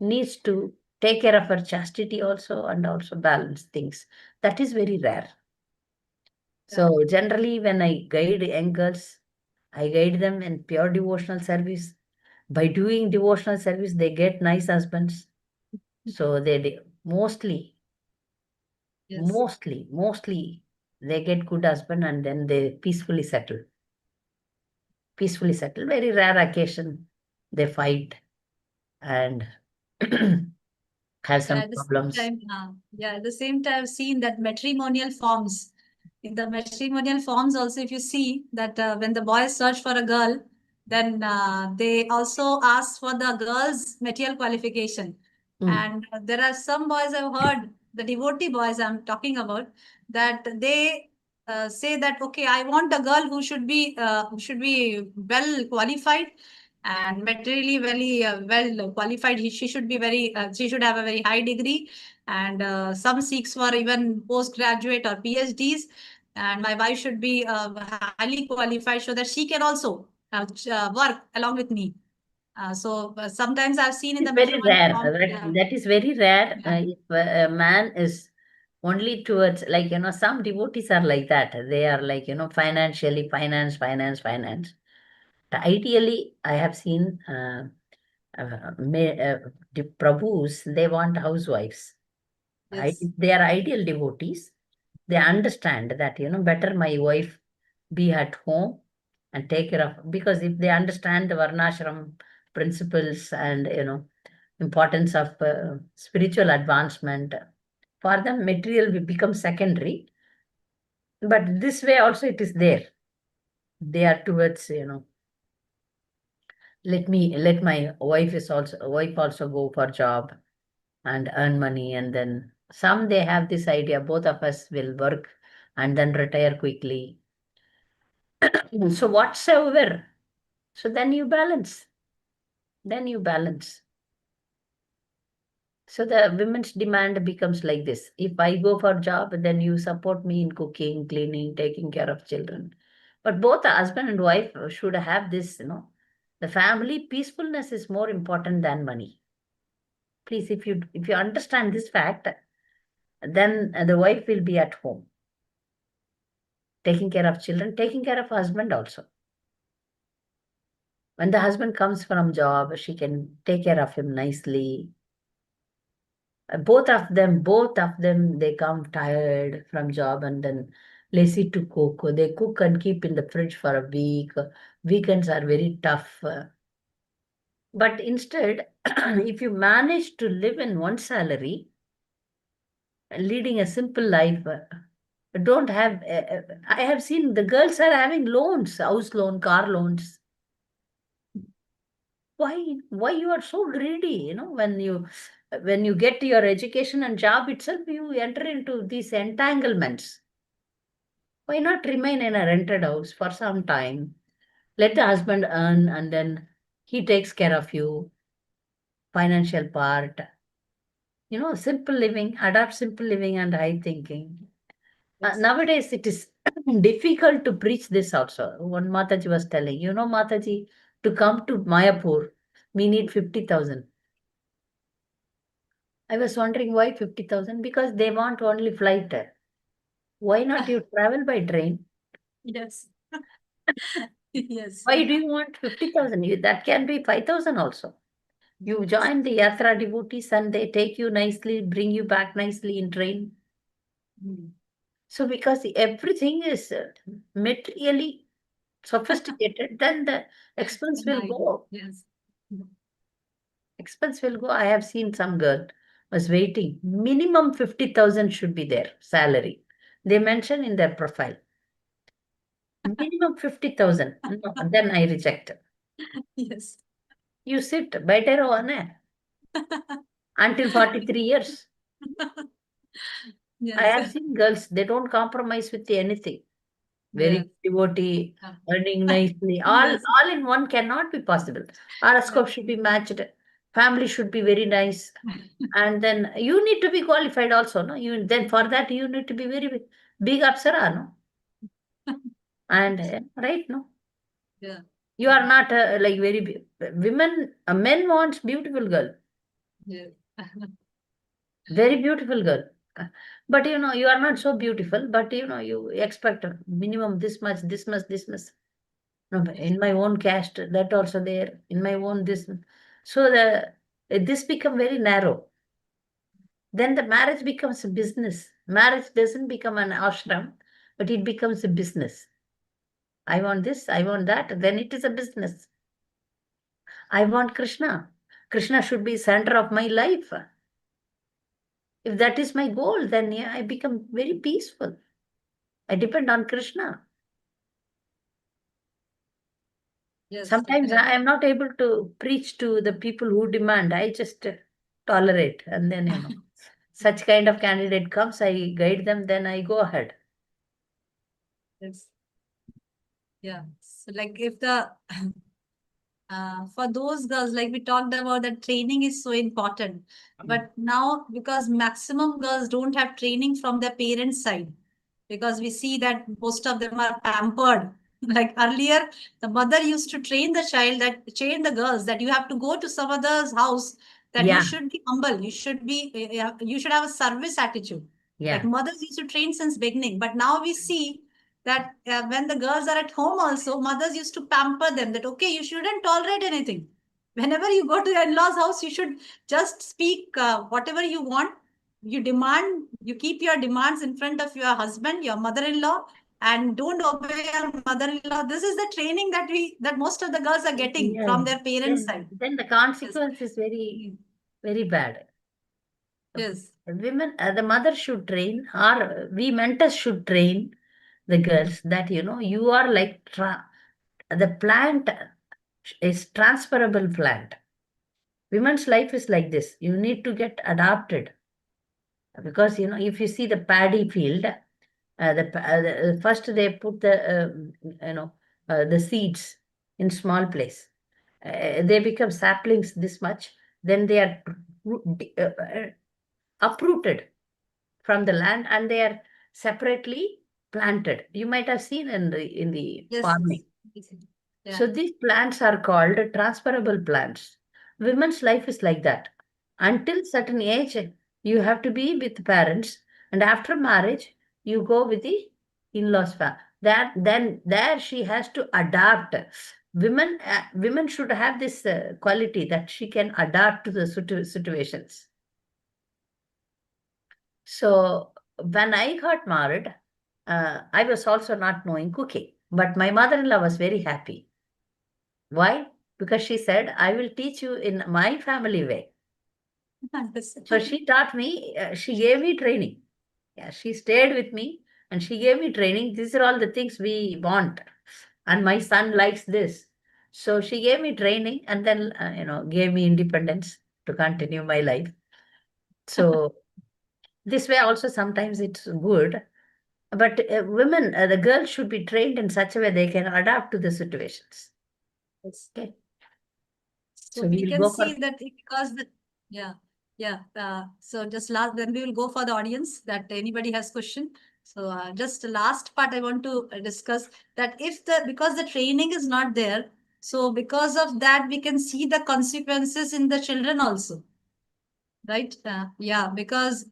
needs to take care of her chastity also, and also balance things. That is very rare.
Yeah.
So generally, when I guide young girls, I guide them in pure devotional service. By doing devotional service, they get nice husbands. So mostly,
Yes.
mostly, they get good husband, and then they peacefully settle. Peacefully settle. Very rare occasion, they fight and have
But
some
at the same
problems.
time, at the same time, I've seen that matrimonial forms. In the matrimonial forms, also, if you see that when the boys search for a girl, then they also ask for the girl's material qualification.
Mm.
And there are some boys I've heard, the devotee boys I'm talking about, that they say that, okay, I want a girl who should be well qualified and materially very well qualified. She should be she should have a very high degree, and some seeks for even postgraduate or PhDs. And my wife should be highly qualified so that she can also work along with me. Sometimes I've seen in
It's
the
very
matrimonial
rare.
form.
That is very rare.
Yeah.
If a man is only towards, like, some devotees are like that. They are like, financially, finance. Ideally, I have seen the Prabhus, they want housewives.
Yes.
They are ideal devotees. They understand that, better my wife be at home and take care of, because if they understand the Varnashram principles and, importance of spiritual advancement, for them, material will become secondary. But this way also it is there. They are towards, let my wife also go for job and earn money, and then some they have this idea both of us will work and then retire quickly. So whatsoever, so then you balance. So the women's demand becomes like this: if I go for job, then you support me in cooking, cleaning, taking care of children. But both the husband and wife should have this, the family peacefulness is more important than money. Please, if you understand this fact, then the wife will be at home, taking care of children, taking care of husband also. When the husband comes from job, she can take care of him nicely. Both of them, they come tired from job and then lazy to cook. They cook and keep in the fridge for a week. Weekends are very tough. But instead, if you manage to live in one salary, leading a simple life, don't have. I have seen the girls are having loans, house loan, car loans. why you are so greedy? When you get your education and job itself, you enter into these entanglements. Why not remain in a rented house for some time? Let the husband earn and then he takes care of you, financial part. Simple living, adopt simple living and high thinking.
Yes.
Nowadays, it is difficult to preach this also. One Mataji was telling, Mataji, to come to Mayapur, we need 50,000. I was wondering why 50,000? Because they want only flight. Why not you travel by train?
Yes. Yes.
Why do you want 50,000? That can be 5,000 also. You join the Yatra devotees and they take you nicely, bring you back nicely in train.
Mm.
So because everything is materially sophisticated, then the expense will
Nice.
go.
Yes.
Expense will go. I have seen some girl was waiting. Minimum 50,000 should be their salary. They mention in their profile. Minimum 50,000. No, then I reject.
Yes.
You sit, better one until 43 years. I
Yes.
have seen girls, they don't compromise with anything.
Yes.
Very devotee,
Yeah.
earning nicely. All,
Yes.
all in one cannot be possible. Horoscope should be matched. Family should be very nice. And then you need to be qualified also, no? Then for that you need to be very big apsara, no? And right, no?
Yeah.
You are not like very women. Men wants beautiful girl,
Yes.
very beautiful girl. But you are not so beautiful. But you expect minimum this much, this much, this much. No, but in my own caste, that also there. In my own this, so this become very narrow. Then the marriage becomes a business. Marriage doesn't become an ashram, but it becomes a business. I want this, I want that, then it is a business. I want Krishna. Krishna should be center of my life. If that is my goal, then yeah, I become very peaceful. I depend on Krishna.
Yes,
Sometimes
definitely.
I am not able to preach to the people who demand. I just tolerate. And then, such kind of candidate comes, I guide them, then I go ahead.
Yes. Yeah. So like if the for those girls, like we talked about, that training is so important. But now, because maximum girls don't have training from their parents' side, because we see that most of them are pampered. Like earlier, the mother used to train the child, that train the girls, that you have to go to some other's house, that you
Yeah,
should be humble, you should be, you should have a service attitude. Like
yeah.
mothers used to train since beginning, but now we see that when the girls are at home also, mothers used to pamper them, that okay, you shouldn't tolerate anything. Whenever you go to your in-laws house, you should just speak whatever you want. You demand, you keep your demands in front of your husband, your mother-in-law, and don't obey your mother-in-law. This is the training that most of the girls are getting
Yeah.
from their parents
Then,
side.
then the
Yes.
consequence is very,
Mm.
very bad.
Yes.
Women, the mother should train, or we mentors should train the girls that, you are like the plant is transferable plant. Women's life is like this. You need to get adapted because, if you see the paddy field, first they put the seeds in small place. They become saplings this much. Then they are uprooted from the land and they are separately planted. You might have seen in the
Yes.
farming.
Yes.
So
Yeah.
these plants are called transferable plants. Women's life is like that. Until certain age, you have to be with parents, and after marriage, you go with the in-laws. That then there she has to adapt. Women should have this quality that she can adapt to the situations. So when I got married, I was also not knowing cooking, but my mother-in-law was very happy. Why? Because she said, I will teach you in my family way. So she taught me, she gave me training. Yeah, she stayed with me and she gave me training. These are all the things we want. And my son likes this. So she gave me training and then, gave me independence to continue my life. So this way also sometimes it's good. But women, the girls should be trained in such a way they can adapt to the situations.
Yes.
Okay.
So
So we
we
will
can
go for,
see that because the yeah yeah. So just last, then we will go for the audience that anybody has question. So just the last part I want to discuss that if the because the training is not there, so because of that we can see the consequences in the children also, right? Yeah, because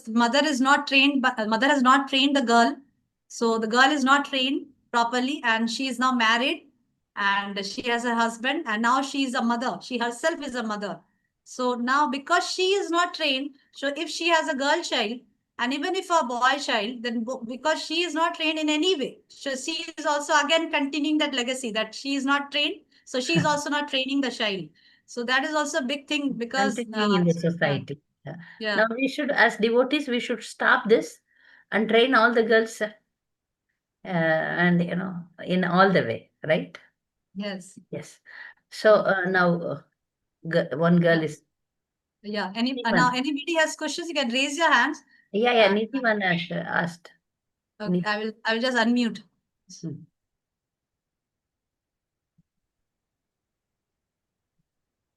mother is not trained, but mother has not trained the girl, so the girl is not trained properly, and she is now married, and she has a husband, and now she is a mother. She herself is a mother. So now because she is not trained, so if she has a girl child, and even if a boy child, then because she is not trained in any way, so she is also again continuing that legacy that she is not trained. So she is also not training the child. So that is also a big thing because
continuing in the
yeah,
society. Yeah.
yeah,
Now we should, as devotees, we should stop this and train all the girls, and in all the way, right?
yes,
Yes. So now one girl
yeah,
is
yeah. Now
Nitiman.
anybody has questions, you can raise your hands.
Yeah, yeah.
Uh,
Nitiman has asked.
okay,
Niti.
I will just unmute.
Hmm.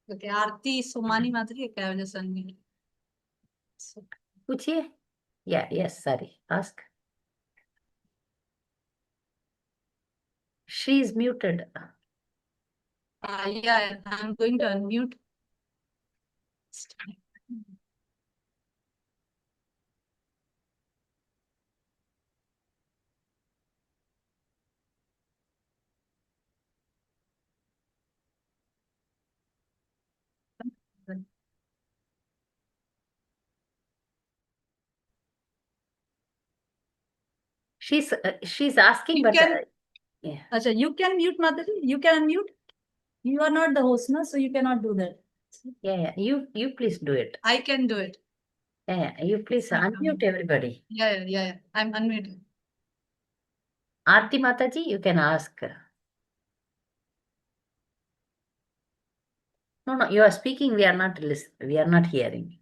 Okay, Aarti Somani Madhuri. Okay, I will just unmute. So,
पूछिए. Yeah, yes, sorry. Ask. She is muted.
yeah, I'm going to unmute.
She's asking,
You
but
can,
yeah,
Acha, you can mute Madhuri. You can unmute. You are not the host, na, so you cannot do that.
yeah, yeah. You please do it.
I can do it.
Yeah, yeah. You please
It's not
unmute
coming.
everybody.
Yeah. I'm unmuting.
Aarti Mataji, you can ask. No, no, you are speaking. We are not listening. We are not hearing.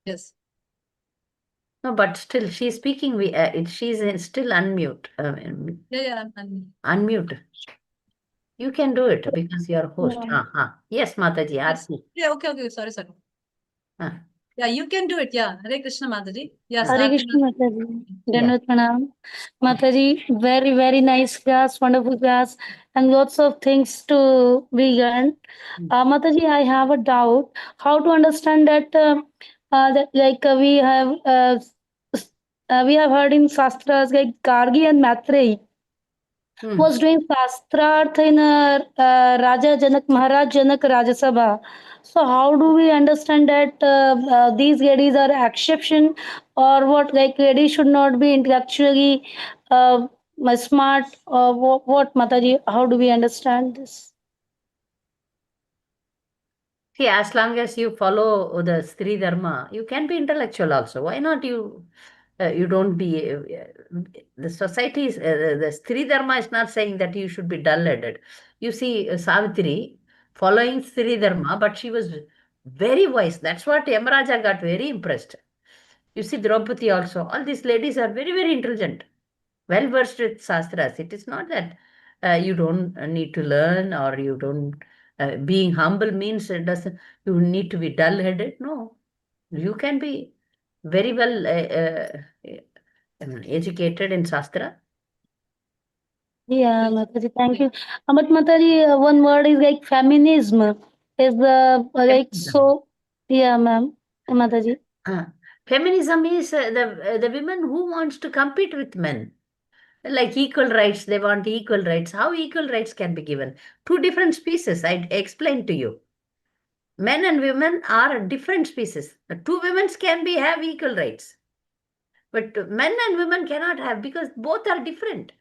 Yes.
No, but still, she's speaking. She's still unmute.
Yeah, I'm
Unmute. You can do it because you are host.
Yeah.
Yes, Mataji,
yes.
Aarti.
Yeah, okay. Sorry.
Ah,
Yeah, you can do it. Yeah. Hare Krishna Mataji. Yes,
ah,
Hare
Aarti
Krishna
Mataji.
Mataji.
yeah.
Dandavat Pranam.
Hmm.
Mataji, very, very nice class, wonderful class, and lots of things to be learned.
Hmm.
Mataji, I have a doubt. How to understand that like we have heard in Shastras like Gargi and Maitreyi
Hmm.
was doing Shastrarth in Raja Janak, Maharaj Janak Rajya Sabha. So how do we understand that these ladies are exception or what? Like ladies should not be intellectually uh, smart or what, Mataji? How do we understand this?
See, as long as you follow the Sri Dharma, you can be intellectual also. Why not you don't be, the society is, the Sri Dharma is not saying that you should be dull-headed. You see, Savitri following Sri Dharma, but she was very wise. That's what Yamaraja got very impressed. You see, Draupadi also, all these ladies are very, very intelligent, well versed with Shastras. It is not that you don't need to learn or you don't, being humble means it doesn't, you need to be dull-headed. No, you can be very well educated in Shastra.
Yeah,
Yes.
Mataji, thank you. But Mataji, one word is like feminism. Is like
Feminism.
so? Yeah, ma'am, Mataji.
Uh, Feminism is the women who wants to compete with men. Like equal rights, they want equal rights. How equal rights can be given? Two different species, I explained to you. Men and women are different species. Two women can be have equal rights, but men and women cannot have because both are different.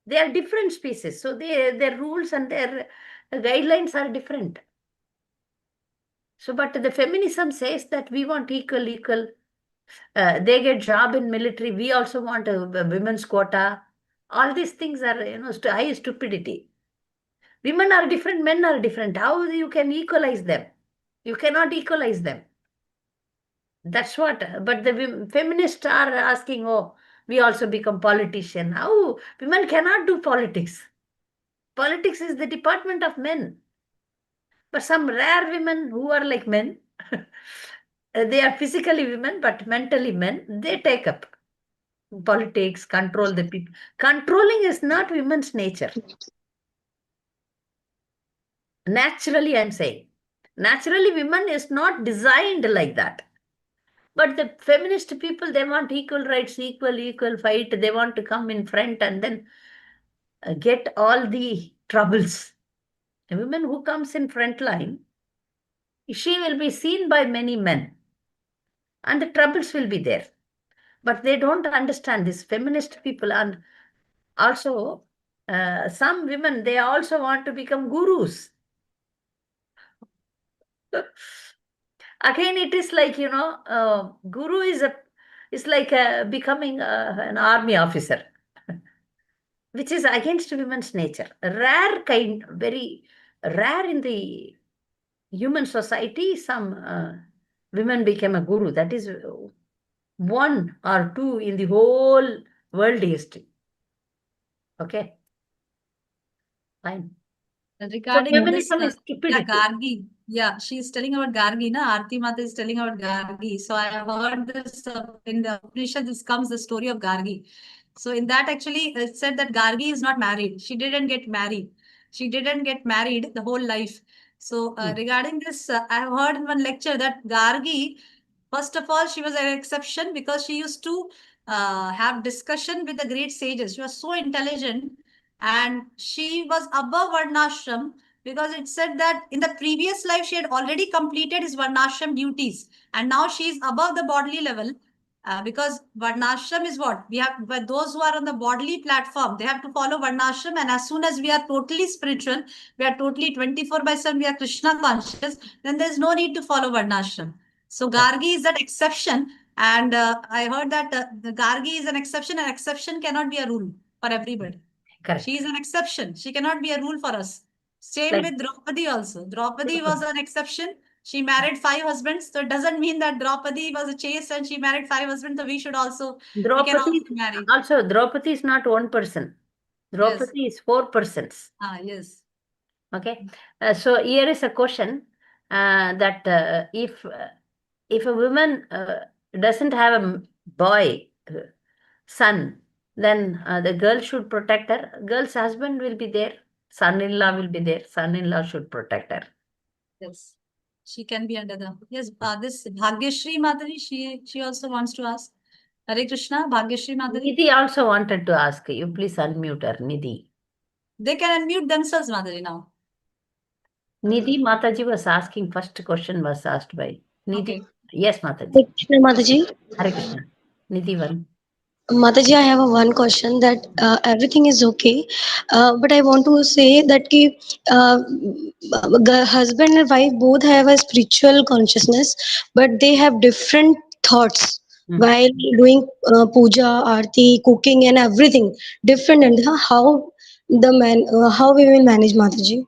They are different species, so their rules and their guidelines are different. So, but the feminism says that we want equal. They get job in military. We also want a women's quota. All these things are, high stupidity. Women are different, men are different. How you can equalize them? You cannot equalize them. That's what. But the feminists are asking, oh, we also become politician. How women cannot do politics? Politics is the department of men. But some rare women who are like men, they are physically women but mentally men, they take up politics, control the people. Controlling is not women's nature. Naturally, I'm saying. Naturally, women is not designed like that. But the feminist people, they want equal rights, equal fight. They want to come in front and then get all the troubles. A woman who comes in front line, she will be seen by many men. And the troubles will be there. But they don't understand this feminist people. And also, some women, they also want to become gurus. Again, it is like, guru is like becoming an army officer, which is against women's nature. Rare kind, very rare in the human society, some women became a guru. That is one or two in the whole world history. Okay, fine. So
Regarding this,
feminism is stupidity.
Gargi, she's telling about Gargi, na? Aarti Mata is telling about Gargi. So I have heard this in the Upanishad, this comes the story of Gargi. So in that, actually, it said that Gargi is not married. She didn't get married. She didn't get married the whole life. So regarding this, I have heard in one lecture that Gargi, first of all, she was an exception because she used to have discussion with the great sages. She was so intelligent and she was above Varnashram because it said that in the previous life she had already completed his Varnashram duties and now she is above the bodily level because Varnashram is what we have. But those who are on the bodily platform, they have to follow Varnashram, and as soon as we are totally spiritual, we are totally 24/7, we are Krishna conscious, then there is no need to follow Varnashram. So Gargi is that exception, and I heard that the Gargi is an exception, and exception cannot be a rule for everybody.
Correct.
She is an exception. She cannot be a rule for us. Same with Draupadi also. Draupadi was an exception. She married 5 husbands. So it doesn't mean that Draupadi was a chaste and she married 5 husbands. So we can also marry.
Also, Draupadi is not one person. Draupadi is 4 persons.
Yes.
Okay. So here is a question that if a woman doesn't have a boy, son, then the girl should protect her. Girl's husband will be there. Son-in-law will be there. Son-in-law should protect her.
Yes. She can be under the... Yes, this Bhagyashri Madhuri, she also wants to ask. Hare Krishna, Bhagyashri Madhuri.
Nidhi also wanted to ask you. Please unmute her, Nidhi.
They can unmute themselves, Madhuri, now.
Nidhi, Mataji was asking, first question was asked by Nidhi.
Okay.
Yes, Mataji.
Hare Krishna, Mataji.
Hare Krishna. Nidhi one.
Mataji, I have one question that everything is okay, but I want to say that husband and wife both have a spiritual consciousness, but they have different thoughts while doing puja, aarti, cooking, and everything different. And how how we will manage, Mataji?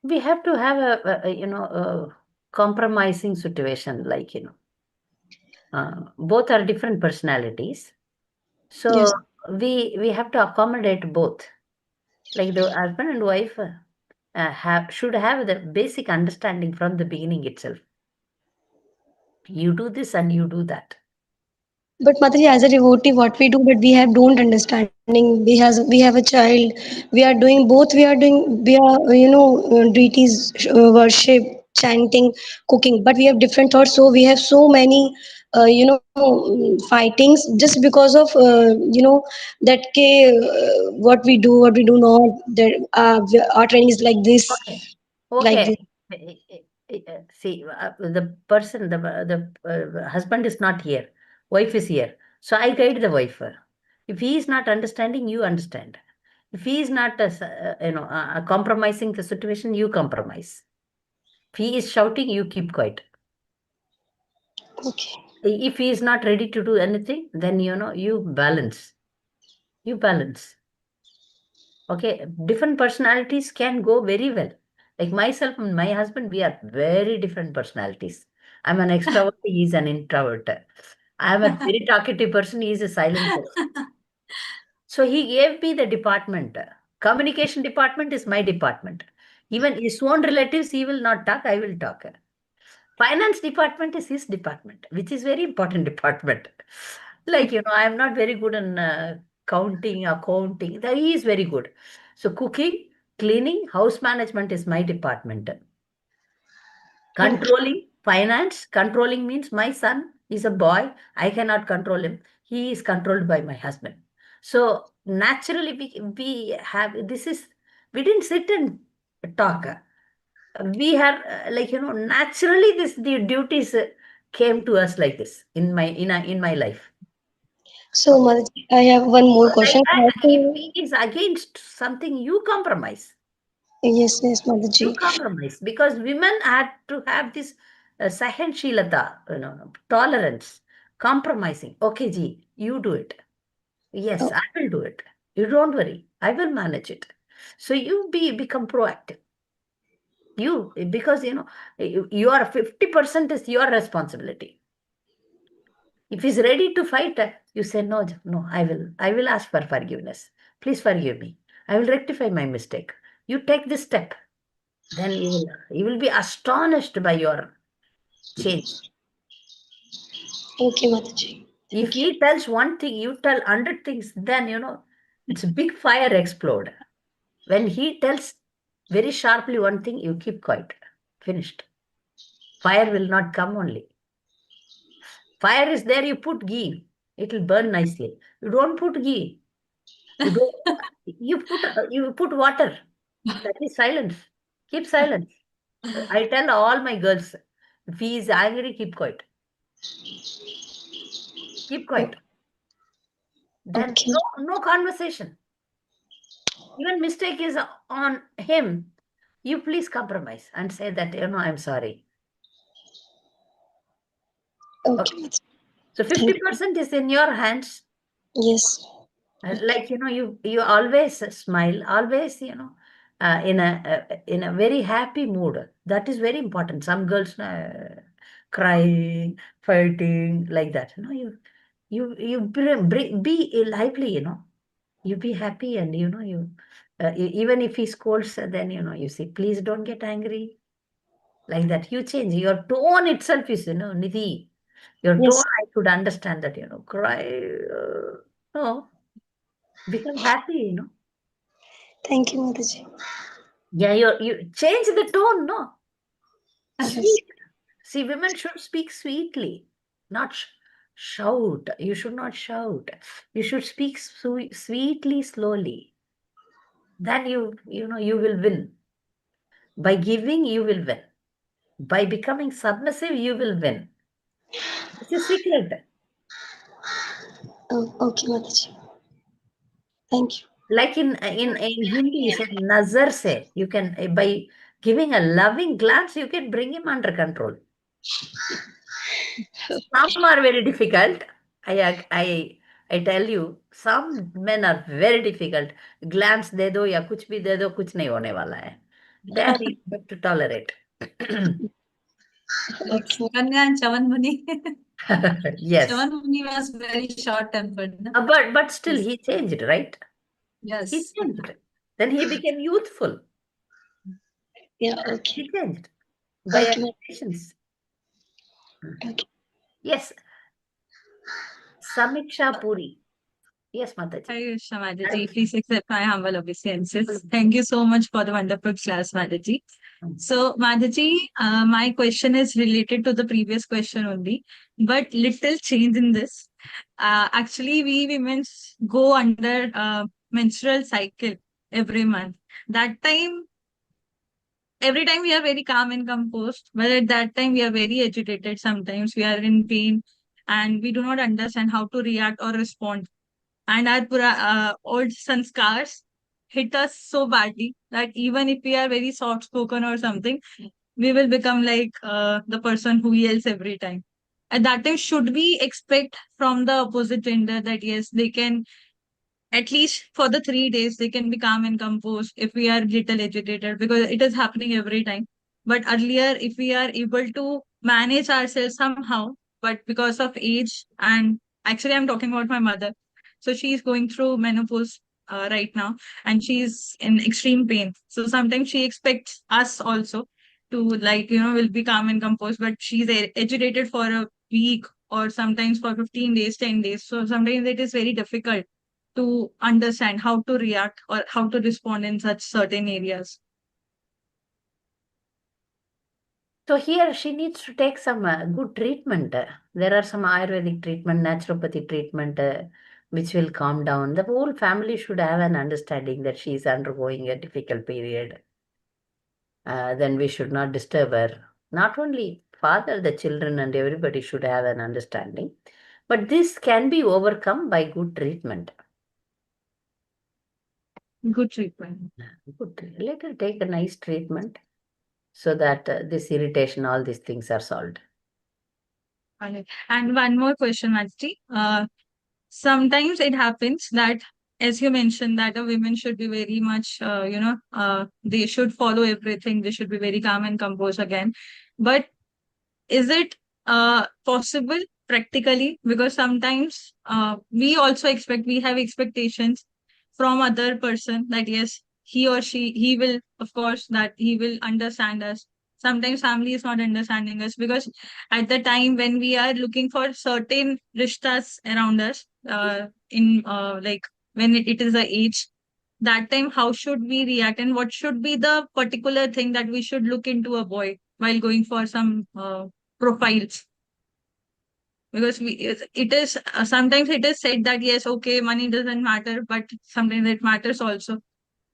We have to have a compromising situation, like both are different personalities, so
Yes.
we have to accommodate both. Like the husband and wife should have the basic understanding from the beginning itself. You do this and you do that.
But Mataji, as a devotee, what we do, but we have don't understanding. We have a child. We are doing both. We are deities worship, chanting, cooking. But we have different thoughts. So we have so many fightings just because of that what we do, what we do not. That our training is like this, like this.
Okay. See, the person, the husband is not here. Wife is here. So I guide the wife. If he is not understanding, you understand. If he is not, compromising the situation, you compromise. If he is shouting, you keep quiet.
Okay.
If he is not ready to do anything, then you balance. You balance. Okay, different personalities can go very well. Like myself and my husband, we are very different personalities. I'm an extrovert, he's an introvert. I'm a very talkative person, he's a silent person. So he gave me the department. Communication department is my department. Even his own relatives, he will not talk, I will talk. Finance department is his department, which is very important department. Like, I am not very good in counting, accounting. He is very good. So cooking, cleaning, house management is my department. Controlling, finance, controlling means my son is a boy. I cannot control him. He is controlled by my husband. So naturally, we didn't sit and talk. We have, naturally, the duties came to us like this in my life.
So, Mataji, I have one more question.
Like that, if he is against something, you compromise.
Yes, yes,
You
Mataji.
compromise because women had to have this sahanshilata, tolerance, compromising. Okay, Ji, you do it. Yes,
Oh,
I will do it. You don't worry. I will manage it. So you become proactive. Because you are 50% is your responsibility. If he's ready to fight, you say, no, no, I will ask for forgiveness. Please forgive me. I will rectify my mistake. You take this step. Then you will be astonished by your change.
okay, Mataji.
If
Thank you.
he tells one thing, you tell 100 things, then it's a big fire explode. When he tells very sharply one thing, you keep quiet. Finished. Fire will not come only. Fire is there, you put ghee, it will burn nicely. You don't put ghee. You don't. You put water. That is silence. Keep silence. I tell all my girls, if he is angry, keep quiet. Keep
Oh,
quiet. Then
okay.
no conversation. Even mistake is on him. You please compromise and say that I'm sorry.
Okay,
Okay.
Mataji.
So
Thank you.
50% is in your hands.
Yes.
Like you always smile, always in a very happy mood. That is very important. Some girls crying, fighting like that. You be lively. You be happy, and even if he scolds, then you say, please don't get angry. Like that, you change your tone itself is Nidhi. Your tone,
Yes.
I could understand that cry. No. Become happy.
Thank you, Mataji.
Yeah, you change the tone, no?
Yes.
Sweet. See, women should speak sweetly, not shout. You should not shout. You should speak sweetly, slowly. Then you will win. By giving, you will win. By becoming submissive, you will win. It's a secret.
Oh, okay, Mataji. Thank you.
Like in Hindi, say nazar se. You can by giving a loving glance, you can bring him under control. Some are very difficult. I tell you, some men are very difficult. Glance दे दो या कुछ भी दे दो, कुछ नहीं होने वाला है. There you have to tolerate.
Like
Okay.
Sukanya and Chavan Muni.
Yes.
Chavan Muni was very short-tempered. No?
But still
Yes.
he changed, right? He
Yes.
changed. Then he became youthful.
Yeah, okay.
He changed by
Okay,
patience.
okay.
Yes. Samiksha Puri. Yes, Mataji.
Hi, Mataji. Please accept my humble obeisances. Thank you so much for the wonderful class, Mataji. So, Mataji, my question is related to the previous question only, but little change in this. Actually, we women go under menstrual cycle every month. That time, every time we are very calm and composed, but at that time we are very agitated. Sometimes we are in pain and we do not understand how to react or respond. and our old sanskars hit us so badly that even if we are very soft spoken or something, we will become like the person who yells every time. At that time, should we expect from the opposite gender that yes, they can, at least for the 3 days, they can be calm and composed if we are little agitated, because it is happening every time. But earlier, if we are able to manage ourselves somehow, but because of age, and actually I'm talking about my mother, so she's going through menopause right now, and she's in extreme pain. So sometimes she expects us also to, like, will be calm and composed, but she's agitated for a week or sometimes for 15 days, 10 days. So sometimes it is very difficult to understand how to react or how to respond in such certain areas.
So here she needs to take some good treatment. There are some Ayurvedic treatment, naturopathy treatment, which will calm down. The whole family should have an understanding that she is undergoing a difficult period. Then we should not disturb her. Not only father, the children and everybody should have an understanding. But this can be overcome by good treatment.
Good treatment.
Good. Let her take a nice treatment so that this irritation, all these things are solved.
Okay. And one more question, Majdi. Sometimes it happens that, as you mentioned, that a women should be very much, they should follow everything. They should be very calm and composed again. But is it possible practically? Because sometimes we have expectations from other person that yes, he will, of course, that he will understand us. Sometimes family is not understanding us, because at the time when we are looking for certain rishtas around us, in like when it is a age, that time how should we react, and what should be the particular thing that we should look into a boy while going for some profiles? Because it is sometimes it is said that yes, okay, money doesn't matter, but sometimes it matters also.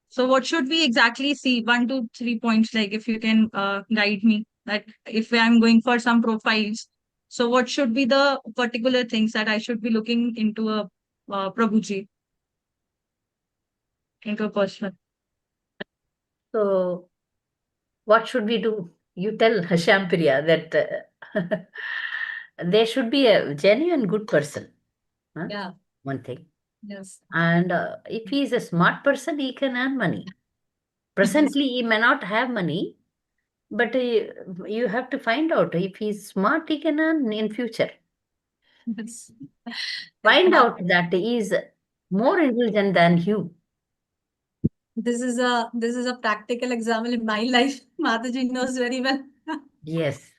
So what should we exactly see? 1 to 3 points, like if you can guide me, that if I'm going for some profiles, so what should be the particular things that I should be looking into a Prabhuji, into a person?
So, what should we do? You tell Shyampriya that there should be a genuine good person. Huh?
Yeah.
One thing.
Yes.
And if he is a smart person, he can earn money. Presently, he may not have money, but you have to find out if he's smart, he can earn in future.
Yes.
Find out that he is more intelligent than you.
This is a practical example in my life. Mataji knows very well.
Yes.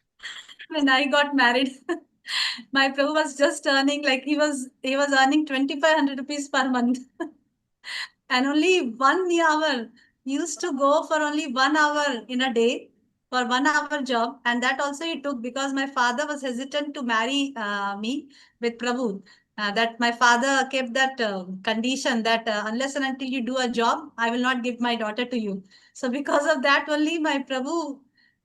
When I got married, my Prabhu was just earning, like he was earning 2,500 rupees per month. And only 1 hour. He used to go for only 1 hour in a day for 1 hour job. And that also he took because my father was hesitant to marry me with Prabhu. That my father kept that condition that unless and until you do a job, I will not give my daughter to you. So because of that only my Prabhu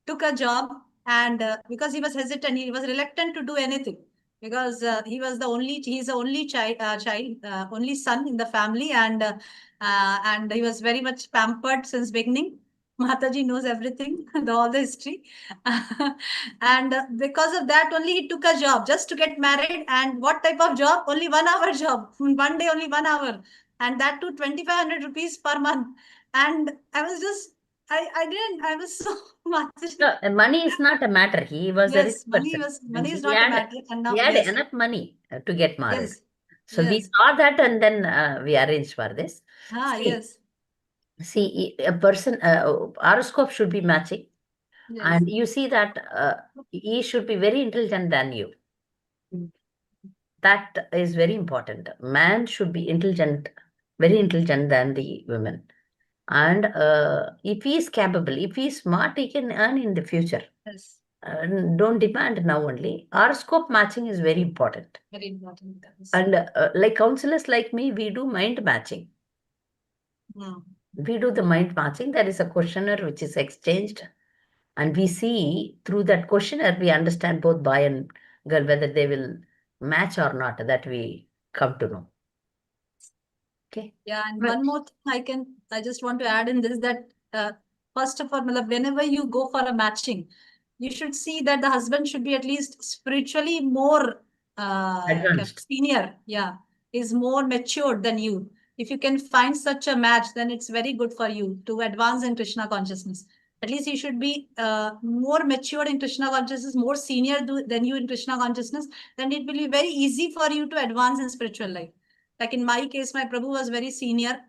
took a job, and because he was hesitant, he was reluctant to do anything because he's the only only son in the family, and he was very much pampered since beginning. Mataji knows everything, all the history. And because of that, only he took a job just to get married. And what type of job? Only 1 hour job. One day, only 1 hour. And that too 2,500 rupees per month. And I was just, I was so Mataji.
No, money is not a matter. He was a rich
Yes,
person. And
money is not a matter. And
he
now,
had
yes,
enough money to get married.
yes,
So we
yes.
saw that and then we arranged for this.
Yes,
A person, horoscope should be matching.
yes,
And you see that he should be very intelligent than you. That is very important. Man should be intelligent, very intelligent than the women. And if he is capable, if he is smart, he can earn in the future.
yes.
Don't demand now only. Horoscope matching is very important.
Very important. Yes.
And like counselors like me, we do mind matching.
Mm.
We do the mind matching. There is a questionnaire which is exchanged, and we see through that questionnaire, we understand both boy and girl whether they will match or not. That we come to know. Okay.
Yeah, and
But-
one more thing I just want to add in this, that first of all, matlab, whenever you go for a matching, you should see that the husband should be at least spiritually more
Advanced.
senior. Yeah, is more matured than you. If you can find such a match, then it's very good for you to advance in Krishna consciousness. At least you should be more matured in Krishna consciousness, more senior than you in Krishna consciousness. Then it will be very easy for you to advance in spiritual life. Like in my case, my Prabhu was very senior.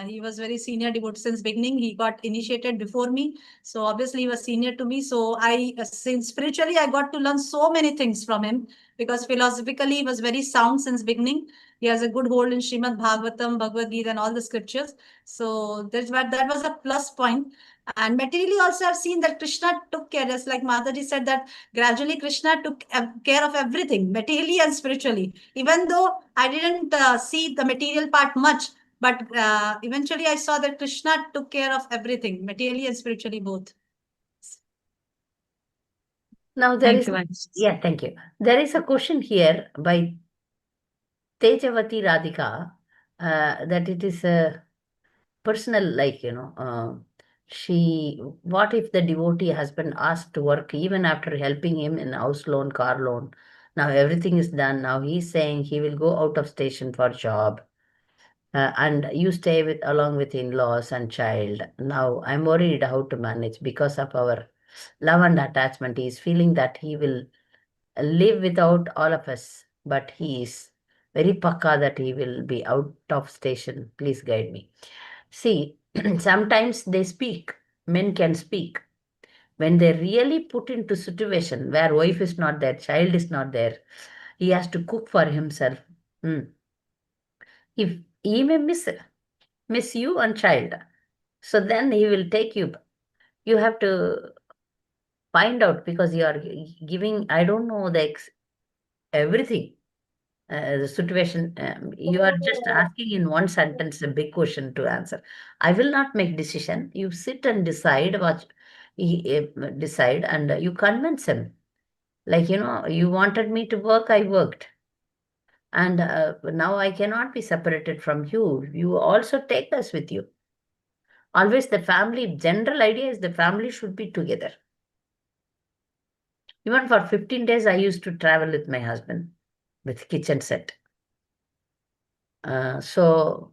He was very senior devotee since beginning. He got initiated before me. So obviously he was senior to me. So since spiritually, I got to learn so many things from him, because philosophically he was very sound since beginning. He has a good hold in Srimad Bhagavatam, Bhagavad Gita and all the scriptures. So that was a plus point. And materially also I've seen that Krishna took care, just like Mataji said, that gradually Krishna took care of everything, materially and spiritually. Even though I didn't see the material part much, but eventually I saw that Krishna took care of everything, materially and spiritually both.
Now there
Thank
is,
you, Manoj.
yeah, thank you. There is a question here by Tejavati Radhika, that it is a personal, like, what if the devotee husband asked to work even after helping him in house loan, car loan? Now everything is done. Now he's saying he will go out of station for job. And you stay along with in-laws and child. Now I'm worried how to manage because of our love and attachment. He's feeling that he will live without all of us, but he is very pakka that he will be out of station. Please guide me. See, sometimes they speak, men can speak. When they really put into situation where wife is not there, child is not there, he has to cook for himself. If he may miss you and child, so then he will take you. You have to find out, because you are giving, I don't know everything. The situation, you are just asking in one sentence a big question to answer. I will not make decision. You sit and decide what decide, and you convince him. Like, you wanted me to work, I worked. And now I cannot be separated from you. You also take us with you. Always the family, general idea is the family should be together. Even for 15 days, I used to travel with my husband with kitchen set. So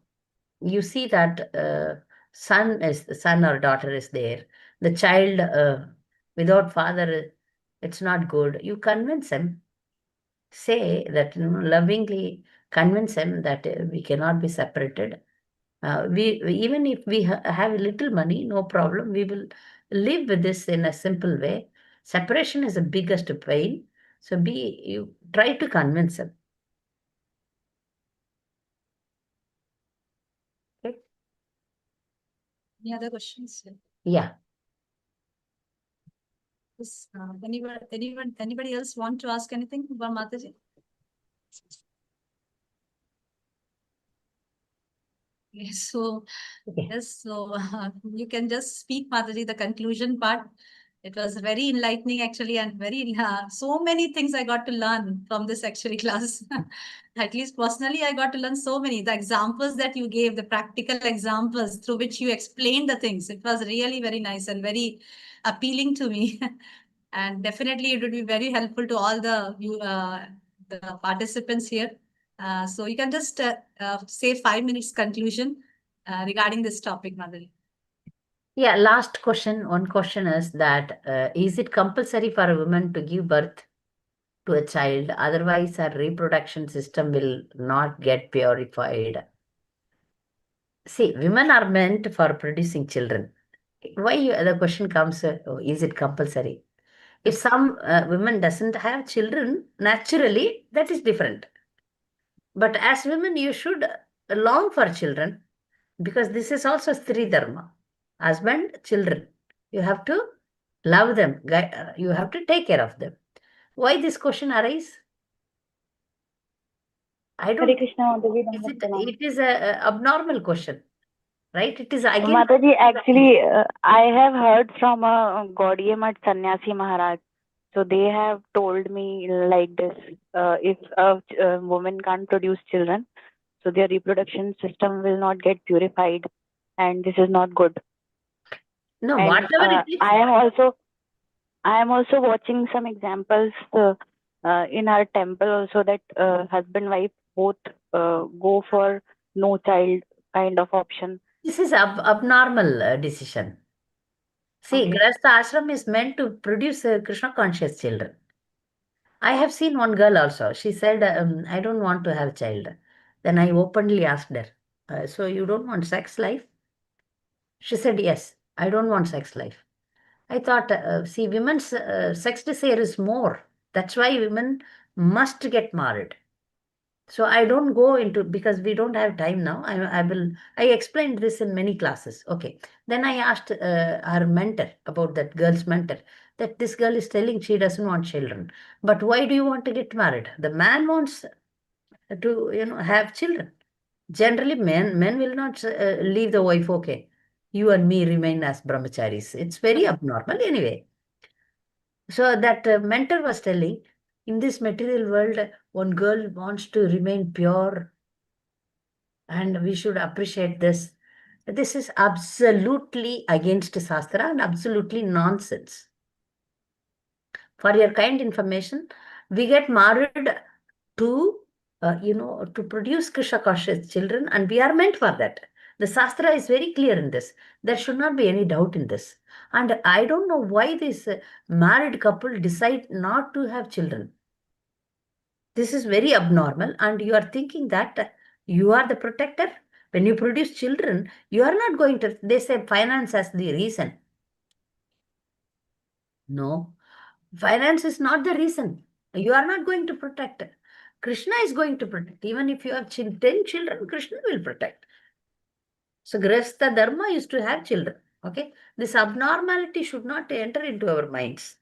you see that son or daughter is there. The child without father, it's not good. You convince him. Say that, lovingly convince him that we cannot be separated. Even if we have a little money, no problem. We will live with this in a simple way. Separation is the biggest pain. So you try to convince him. Okay?
Any other questions?
Yeah.
Yes, anybody else want to ask anything about Mataji? Yes, so
Okay.
yes, so you can just speak, Mataji, the conclusion part. It was very enlightening actually, and very so many things I got to learn from this actually class. At least personally, I got to learn so many. The examples that you gave, the practical examples through which you explained the things, it was really very nice and very appealing to me. And definitely it would be very helpful to all the participants here. So you can just say 5 minutes conclusion regarding this topic, Madhuri.
Yeah, last question. One question is that is it compulsory for a woman to give birth to a child? Otherwise, her reproduction system will not get purified. See, women are meant for producing children. The question comes, is it compulsory? If some women doesn't have children naturally, that is different. But as women, you should long for children, because this is also Stri Dharma. Husband, children. You have to love them. You have to take care of them. Why this question arise? I
Hare
don't.
Krishna, Devi Dandavat Pranam.
It is a abnormal question, right? It is again.
Mataji, actually, I have heard from a Gaudiya Math Sannyasi Maharaj. So they have told me like this: if a woman can't produce children, so their reproduction system will not get purified, and this is not good.
No,
And
whatever it is.
I am also watching some examples in our temple also, that husband wife both go for no child kind of option.
This is abnormal decision. See,
Okay.
Grahastha ashram is meant to produce Krishna conscious children. I have seen one girl also. She said, I don't want to have child. Then I openly asked her, so you don't want sex life? She said, yes, I don't want sex life. I thought, see, women's sex desire is more. That's why women must get married. So I don't go into, because we don't have time now. I explained this in many classes. Okay. Then I asked our mentor about that girl's mentor, that this girl is telling she doesn't want children. But why do you want to get married? The man wants to, have children. Generally, men will not leave the wife, okay, you and me remain as brahmacharis. It's very abnormal anyway. So that mentor was telling, in this material world, one girl wants to remain pure, and we should appreciate this. This is absolutely against Shastra and absolutely nonsense. For your kind information, we get married to, to produce Krishna conscious children, and we are meant for that. The Shastra is very clear in this. There should not be any doubt in this. And I don't know why this married couple decide not to have children. This is very abnormal, and you are thinking that you are the protector. When you produce children, you are not going to, they say finance as the reason. No, finance is not the reason. You are not going to protect. Krishna is going to protect. Even if you have 10 children, Krishna will protect. So Grihastha Dharma is to have children. Okay, this abnormality should not enter into our minds.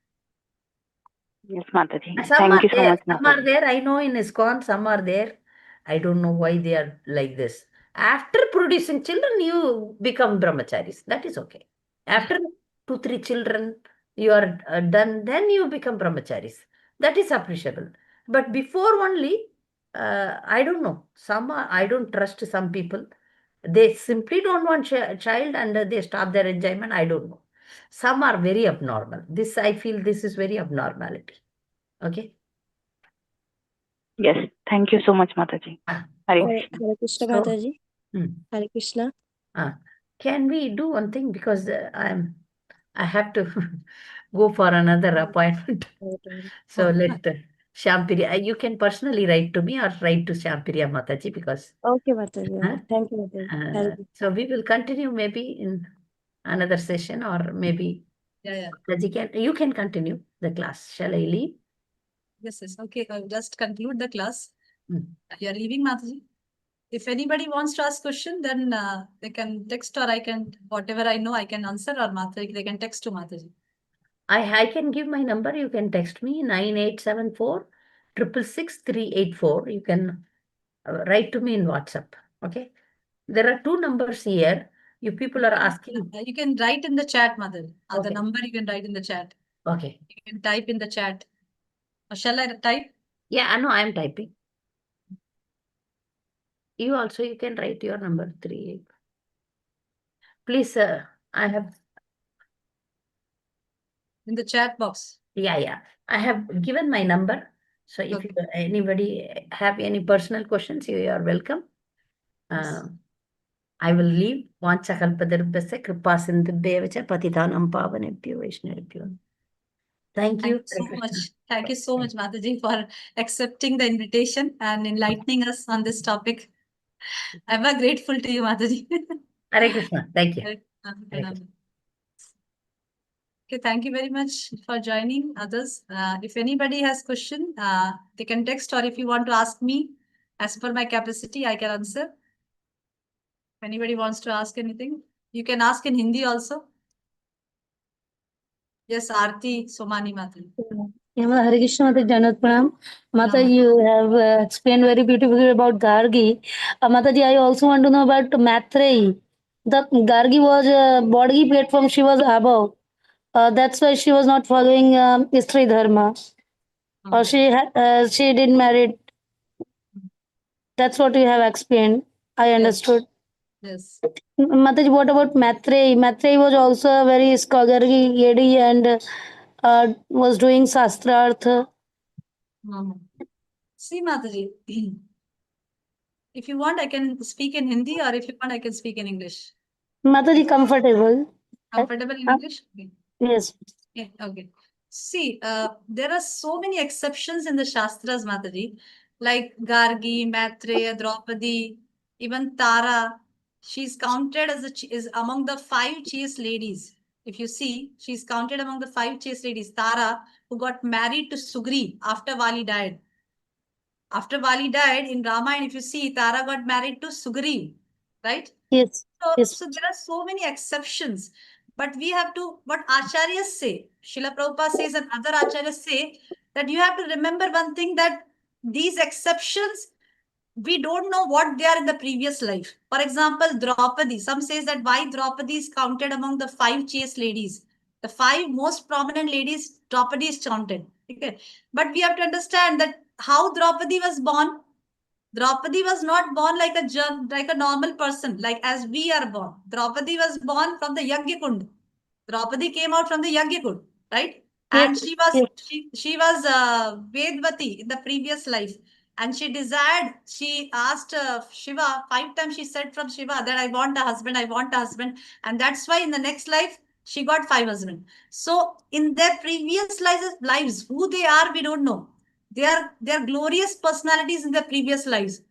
Yes, Mataji.
Some
Thank
are
you so
there.
much,
Some are
Mataji.
there. I know in ISKCON, some are there. I don't know why they are like this. After producing children, you become brahmacharis. That is okay. After 2, 3 children, you are done, then you become brahmacharis. That is appreciable. But before only, I don't know. I don't trust some people. They simply don't want child, and they stop their enjoyment. I don't know. Some are very abnormal. This, I feel, this is very abnormality. Okay.
Yes, thank you so much, Mataji. Hare
Okay.
Krishna.
Hare Krishna,
So,
Mataji.
hmm,
Hare Krishna.
can we do one thing, because I have to go for another appointment. So let Shyampriya, you can personally write to me or write to Shyampriya Mataji, because
Okay, Mataji.
Huh?
Thank you, Mataji. Hare Krishna.
so we will continue maybe in another session, or maybe Mataji you can continue the class. Shall I leave?
Yes, yes. Okay, I'll just conclude the class.
Hmm.
You're leaving, Mataji. If anybody wants to ask question, then they can text, or I can, whatever I know, I can answer, or Mataji, they can text to Mataji.
I can give my number. You can text me 9874 666 384. You can write to me in WhatsApp. Okay. There are 2 numbers here. You people are asking.
You can write in the chat, Mataji. The
Okay.
number you can write in the chat.
Okay.
You can type in the chat. Or shall I type?
Yeah, I know I am typing. You also, you can write your number 38. Please, I have.
In the chat box.
Yeah. I have given my number. So if
Okay.
anybody have any personal questions, you are welcome.
Yes.
I will leave. Vanchakalpadarubhyasya kripa sindhubhyeva cha patitanam pavanebhyo vaishnavebhyo. Thank you.
Thank you so much. Thank you so much, Mataji, for accepting the invitation and enlightening us on this topic. I'm very grateful to you, Mataji.
Hare Krishna. Thank you.
Hare
Hare Krishna.
Okay, thank you very much for joining others. If anybody has question, they can text, or if you want to ask me, as per my capacity, I can answer. If anybody wants to ask anything, you can ask in Hindi also. Yes, Aarti Somani Mataji.
Yeah, Hare Krishna, Mataji, Janat Pranam. Mataji, you have explained very beautifully about Gargi. Mataji, I also want to know about Maitreyi. The Gargi was a body platform, she was above. That's why she was not following Istri Dharma. Or she didn't marry. That's what you have explained. I understood.
Yes.
Mataji, what about Maitreyi? Maitreyi was also a very scholarly lady and was doing Shastrarth.
Mhm. See, Mataji, if you want, I can speak in Hindi, or if you want, I can speak in English.
Mataji, comfortable.
Comfortable in
Uh,
English? Okay.
yes.
Yeah, okay. See, there are so many exceptions in the Shastras, Mataji, like Gargi, Maitreya, Draupadi, even Tara. She's counted as is among the 5 chaste ladies. If you see, she's counted among the 5 chaste ladies. Tara, who got married to Sugri after Vali died. After Vali died in Ramayana, if you see, Tara got married to Sugri, right?
Yes.
So,
Yes.
so there are so many exceptions, but we have to, what acharyas say, Srila Prabhupada says and other acharyas say, that you have to remember one thing, that these exceptions, we don't know what they are in the previous life. For example, Draupadi, some says that why Draupadi is counted among the 5 chaste ladies. The 5 most prominent ladies, Draupadi is counted. Okay. But we have to understand that how Draupadi was born. Draupadi was not born like a normal person, like as we are born. Draupadi was born from the Yagya Kund. Draupadi came out from the Yagya Kund, right? And
Yes. Yes.
she was Vedvati in the previous life, and she desired. She asked Shiva 5 times. She said from Shiva that I want a husband, I want a husband, and that's why in the next life she got 5 husbands. So in their previous lives, who they are, we don't know. They are glorious personalities in their previous lives.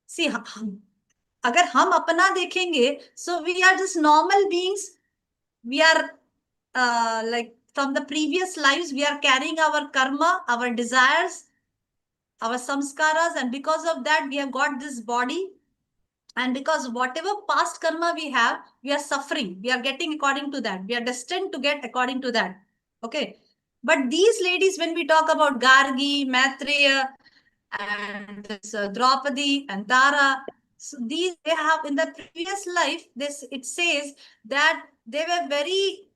See, अगर हम अपना देखेंगे, so we are just normal beings. We are like from the previous lives, we are carrying our karma, our desires, our samskaras, and because of that, we have got this body. And because whatever past karma we have, we are suffering. We are getting according to that. We are destined to get according to that. Okay. But these ladies, when we talk about Gargi, Maitreya, and this Draupadi and Tara, so these they have in the previous life, this it says that they were very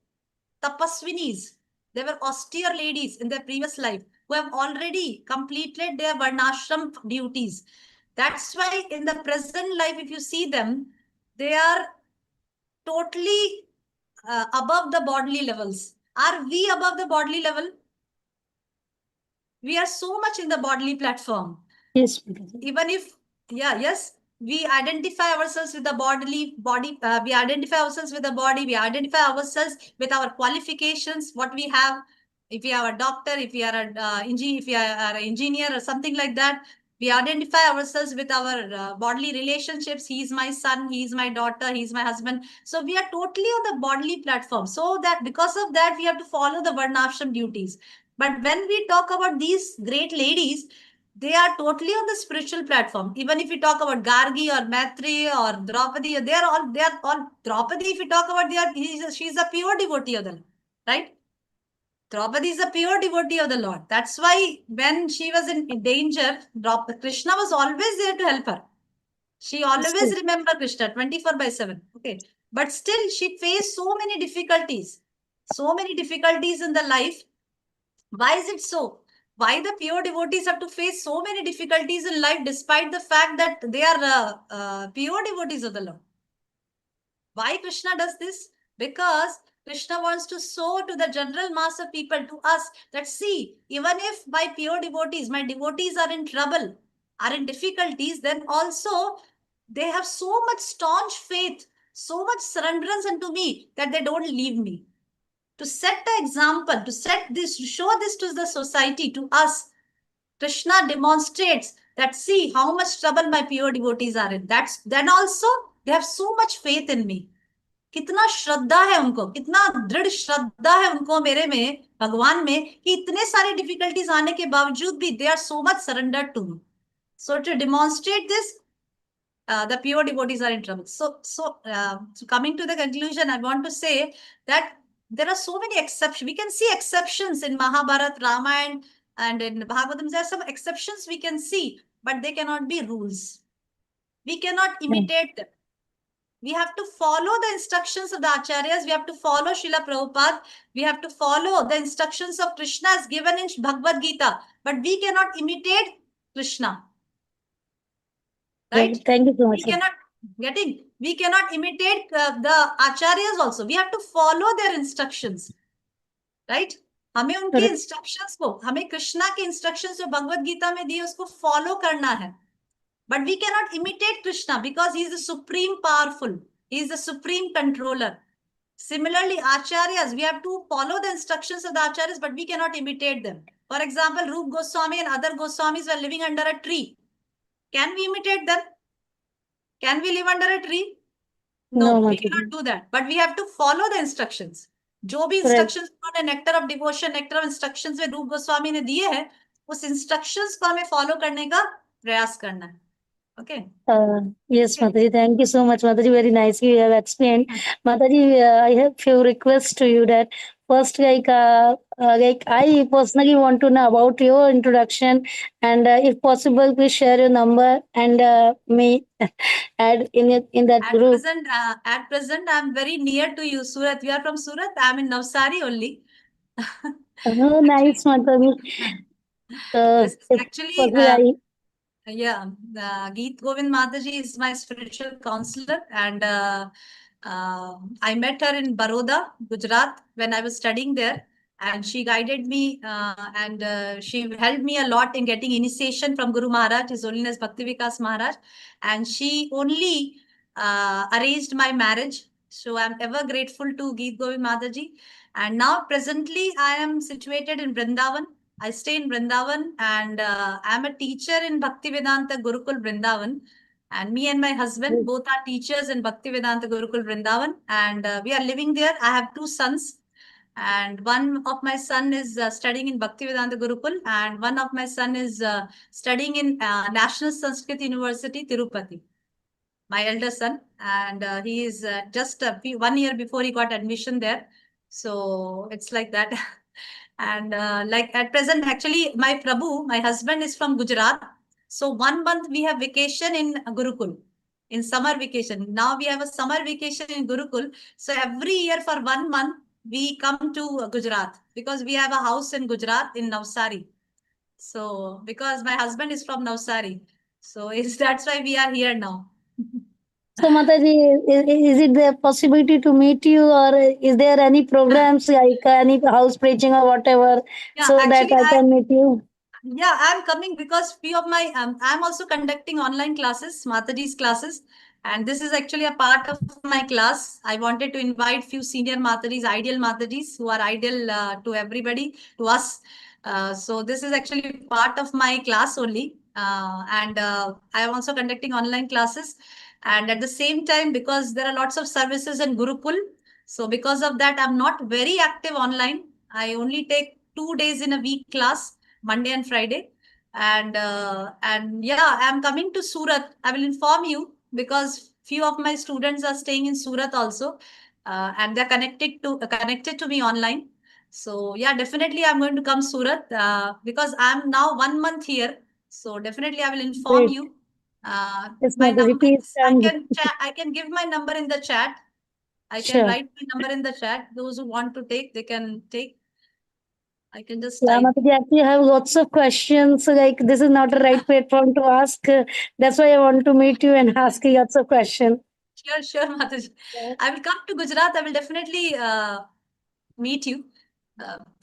tapaswinis. They were austere ladies in their previous life who have already completed their varnashram duties. That's why in the present life, if you see them, they are totally above the bodily levels. Are we above the bodily level? We are so much in the bodily platform.
Yes.
Even if, yeah, yes, we identify ourselves with the body, we identify ourselves with the body, we identify ourselves with our qualifications, what we have. If we are a doctor, if we are if we are an engineer or something like that, we identify ourselves with our bodily relationships. He is my son, he is my daughter, he is my husband. So we are totally on the bodily platform. So that because of that, we have to follow the varnashram duties. But when we talk about these great ladies, they are totally on the spiritual platform. Even if we talk about Gargi or Maitreya or Draupadi, they are all Draupadi. If we talk about she's a pure devotee of the Lord, right? Draupadi is a pure devotee of the Lord. That's why when she was in danger, Krishna was always there to help her. She always remembered Krishna 24/7. Okay. But still, she faced so many difficulties. So many difficulties in the life. Why is it so? Why the pure devotees have to face so many difficulties in life despite the fact that they are pure devotees of the Lord? Why Krishna does this? Because Krishna wants to show to the general mass of people, to us, that see, even if my pure devotees, my devotees are in trouble, are in difficulties, then also they have so much staunch faith, so much surrenderance unto me that they don't leave me. To set the example, to show this to the society, to us, Krishna demonstrates that see how much trouble my pure devotees are in. Then also they have so much faith in me. कितना श्रद्धा है उनको, कितना दृढ़ श्रद्धा है उनको मेरे में, भगवान में, कि इतने सारे डिफिकल्टीज आने के बावजूद भी they are so much surrendered to me. So to demonstrate this, the pure devotees are in trouble. So coming to the conclusion, I want to say that there are so many exceptions. We can see exceptions in Mahabharata, Ramayana, and in Bhagavatam. There are some exceptions we can see, but they cannot be rules. We cannot imitate them. We have to follow the instructions of the acharyas. We have to follow Srila Prabhupada. We have to follow the instructions of Krishna as given in Bhagavad Gita. But we cannot imitate Krishna. right?
Thank you so much.
We cannot imitate the acharyas also. We have to follow their instructions, right? हमें उनके
Correct.
Instructions को, हमें कृष्णा के instructions जो भगवत गीता में दिए उसको follow करना है. But we cannot imitate Krishna because he is the supreme powerful. He is the supreme controller. Similarly, acharyas, we have to follow the instructions of the acharyas, but we cannot imitate them. For example, Rup Goswami and other Goswamis were living under a tree. Can we imitate them? Can we live under a tree? No, we cannot do that. But we have to follow the instructions. जो भी instructions उन्होंने nectar of devotion, nectar of instructions में रूप गोस्वामी ने दिए हैं, उस instructions को हमें follow करने का प्रयास करना है. Okay.
Yes, Mataji. Thank you so much, Mataji. Very nicely you have explained. Mataji, I have few requests to you. That first, like I personally want to know about your introduction, and if possible, please share your number and me add in that group.
At present, I'm very near to you, Surat. We are from Surat. I'm in Navsari only.
Oh, nice, Mataji.
This is
If
actually,
possible,
yeah, Geet Govind Mataji is my spiritual counselor, and I met her in Baroda, Gujarat, when I was studying there, and she guided me and she helped me a lot in getting initiation from Guru Maharaj, His Holiness Bhakti Vikas Maharaj, and she only arranged my marriage. So I'm ever grateful to Geet Govind Mataji. And now presently I am situated in Vrindavan. I stay in Vrindavan and I'm a teacher in Bhaktivedanta Gurukul Vrindavan. And me and my husband both are teachers in Bhaktivedanta Gurukul Vrindavan. And we are living there. I have two sons. And one of my son is studying in Bhaktivedanta Gurukul. And one of my son is studying in National Sanskrit University, Tirupati. My elder son. And he is just 1 year before he got admission there. So it's like that. And like at present, actually, my Prabhu, my husband is from Gujarat. So 1 month we have vacation in Gurukul, in summer vacation. Now we have a summer vacation in Gurukul. So every year for 1 month, we come to Gujarat because we have a house in Gujarat in Navsari. So because my husband is from Navsari. So that's why we are here now.
so, Mataji, is it the possibility to meet you, or is there any programs like any house preaching or whatever,
Yeah,
so that
actually,
I can meet you?
Yeah, I'm coming because few of my, I'm also conducting online classes, Mataji's classes. And this is actually a part of my class. I wanted to invite few senior Matajis, ideal Matajis who are ideal to everybody, to us. So this is actually part of my class only. And I am also conducting online classes. And at the same time, because there are lots of services in Gurukul, so because of that, I'm not very active online. I only take 2 days in a week class, Monday and Friday. And yeah, I'm coming to Surat. I will inform you because few of my students are staying in Surat also, and they're connected to me online. So yeah, definitely I'm going to come Surat because I'm now 1 month here. So definitely I will inform
Great.
you.
Yes,
My
Mataji,
number
please
is,
come.
I can give my number in the chat. I can
Sure.
write my number in the chat. Those who want to take, they can take. I can just
Yeah,
type.
Mataji, actually, I have lots of questions. Like, this is not the right platform to ask. That's why I want to meet you and ask you lots of questions.
Sure, Mataji. I will come to Gujarat. I will definitely meet you.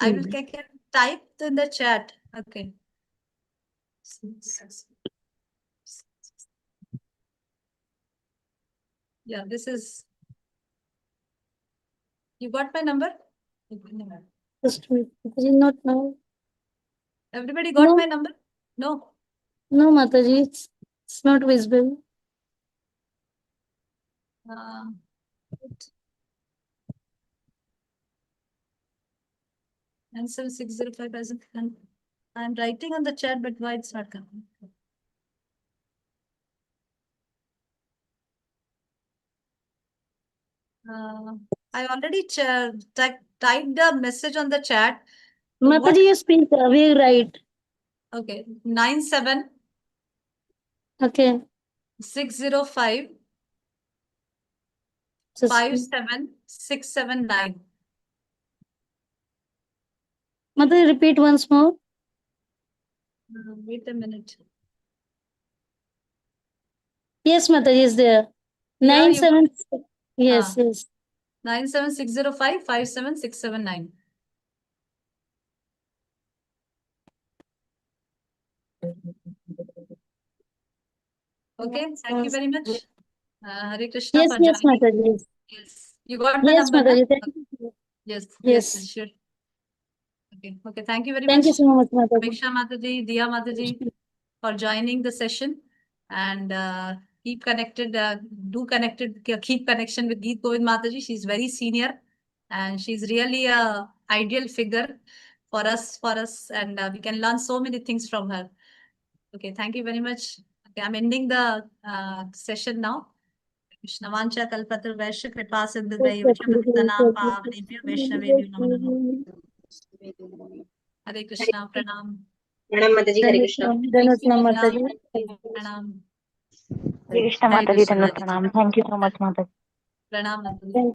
I can type in the chat. Okay. Yeah, this is. You got my number?
Just wait. Mataji, not now.
Everybody got
No,
my number? No.
no, Mataji, it's not visible.
And 7605 hasn't come. I'm writing on the chat, but why it's not coming? I already typed a message on the chat. So
Mataji, you speak away, right?
Okay, 97
Okay.
605
Just
57679.
Mataji, repeat once more.
Wait a minute.
Yes, Mataji is there.
Here
Nine
you
seven.
got
Yes,
Ah.
yes.
97605 57679. Okay, thank you very much. Hare Krishna
Yes,
for
yes,
joining.
Mataji.
Yes, you got the
Yes,
number, na?
Mataji. Thank you.
Yes,
Yes.
yes, sure. Okay, thank you very
Thank you
much,
so much, Mataji.
Samiksha Mataji, Diya Mataji, for joining the session. And keep connected, keep connection with Geet Govind Mataji. She's very senior and she's really a ideal figure for us, and we can learn so many things from her. Okay, thank you very much. Okay, I'm ending the session now. Krishnavansha Kalpatra Vaishya Kripa Sindhudai Vishwapatitanam Pavanebhyo Vaishnavebhyo Namo Namo. Hare Krishna, Pranam.
Pranam Mataji, Hare Krishna.
Mataji.
Pranam.
Krishna
Hare
Mataji,
Krishna,
Pranam. Thank you so much, Mataji.
Pranam Mataji.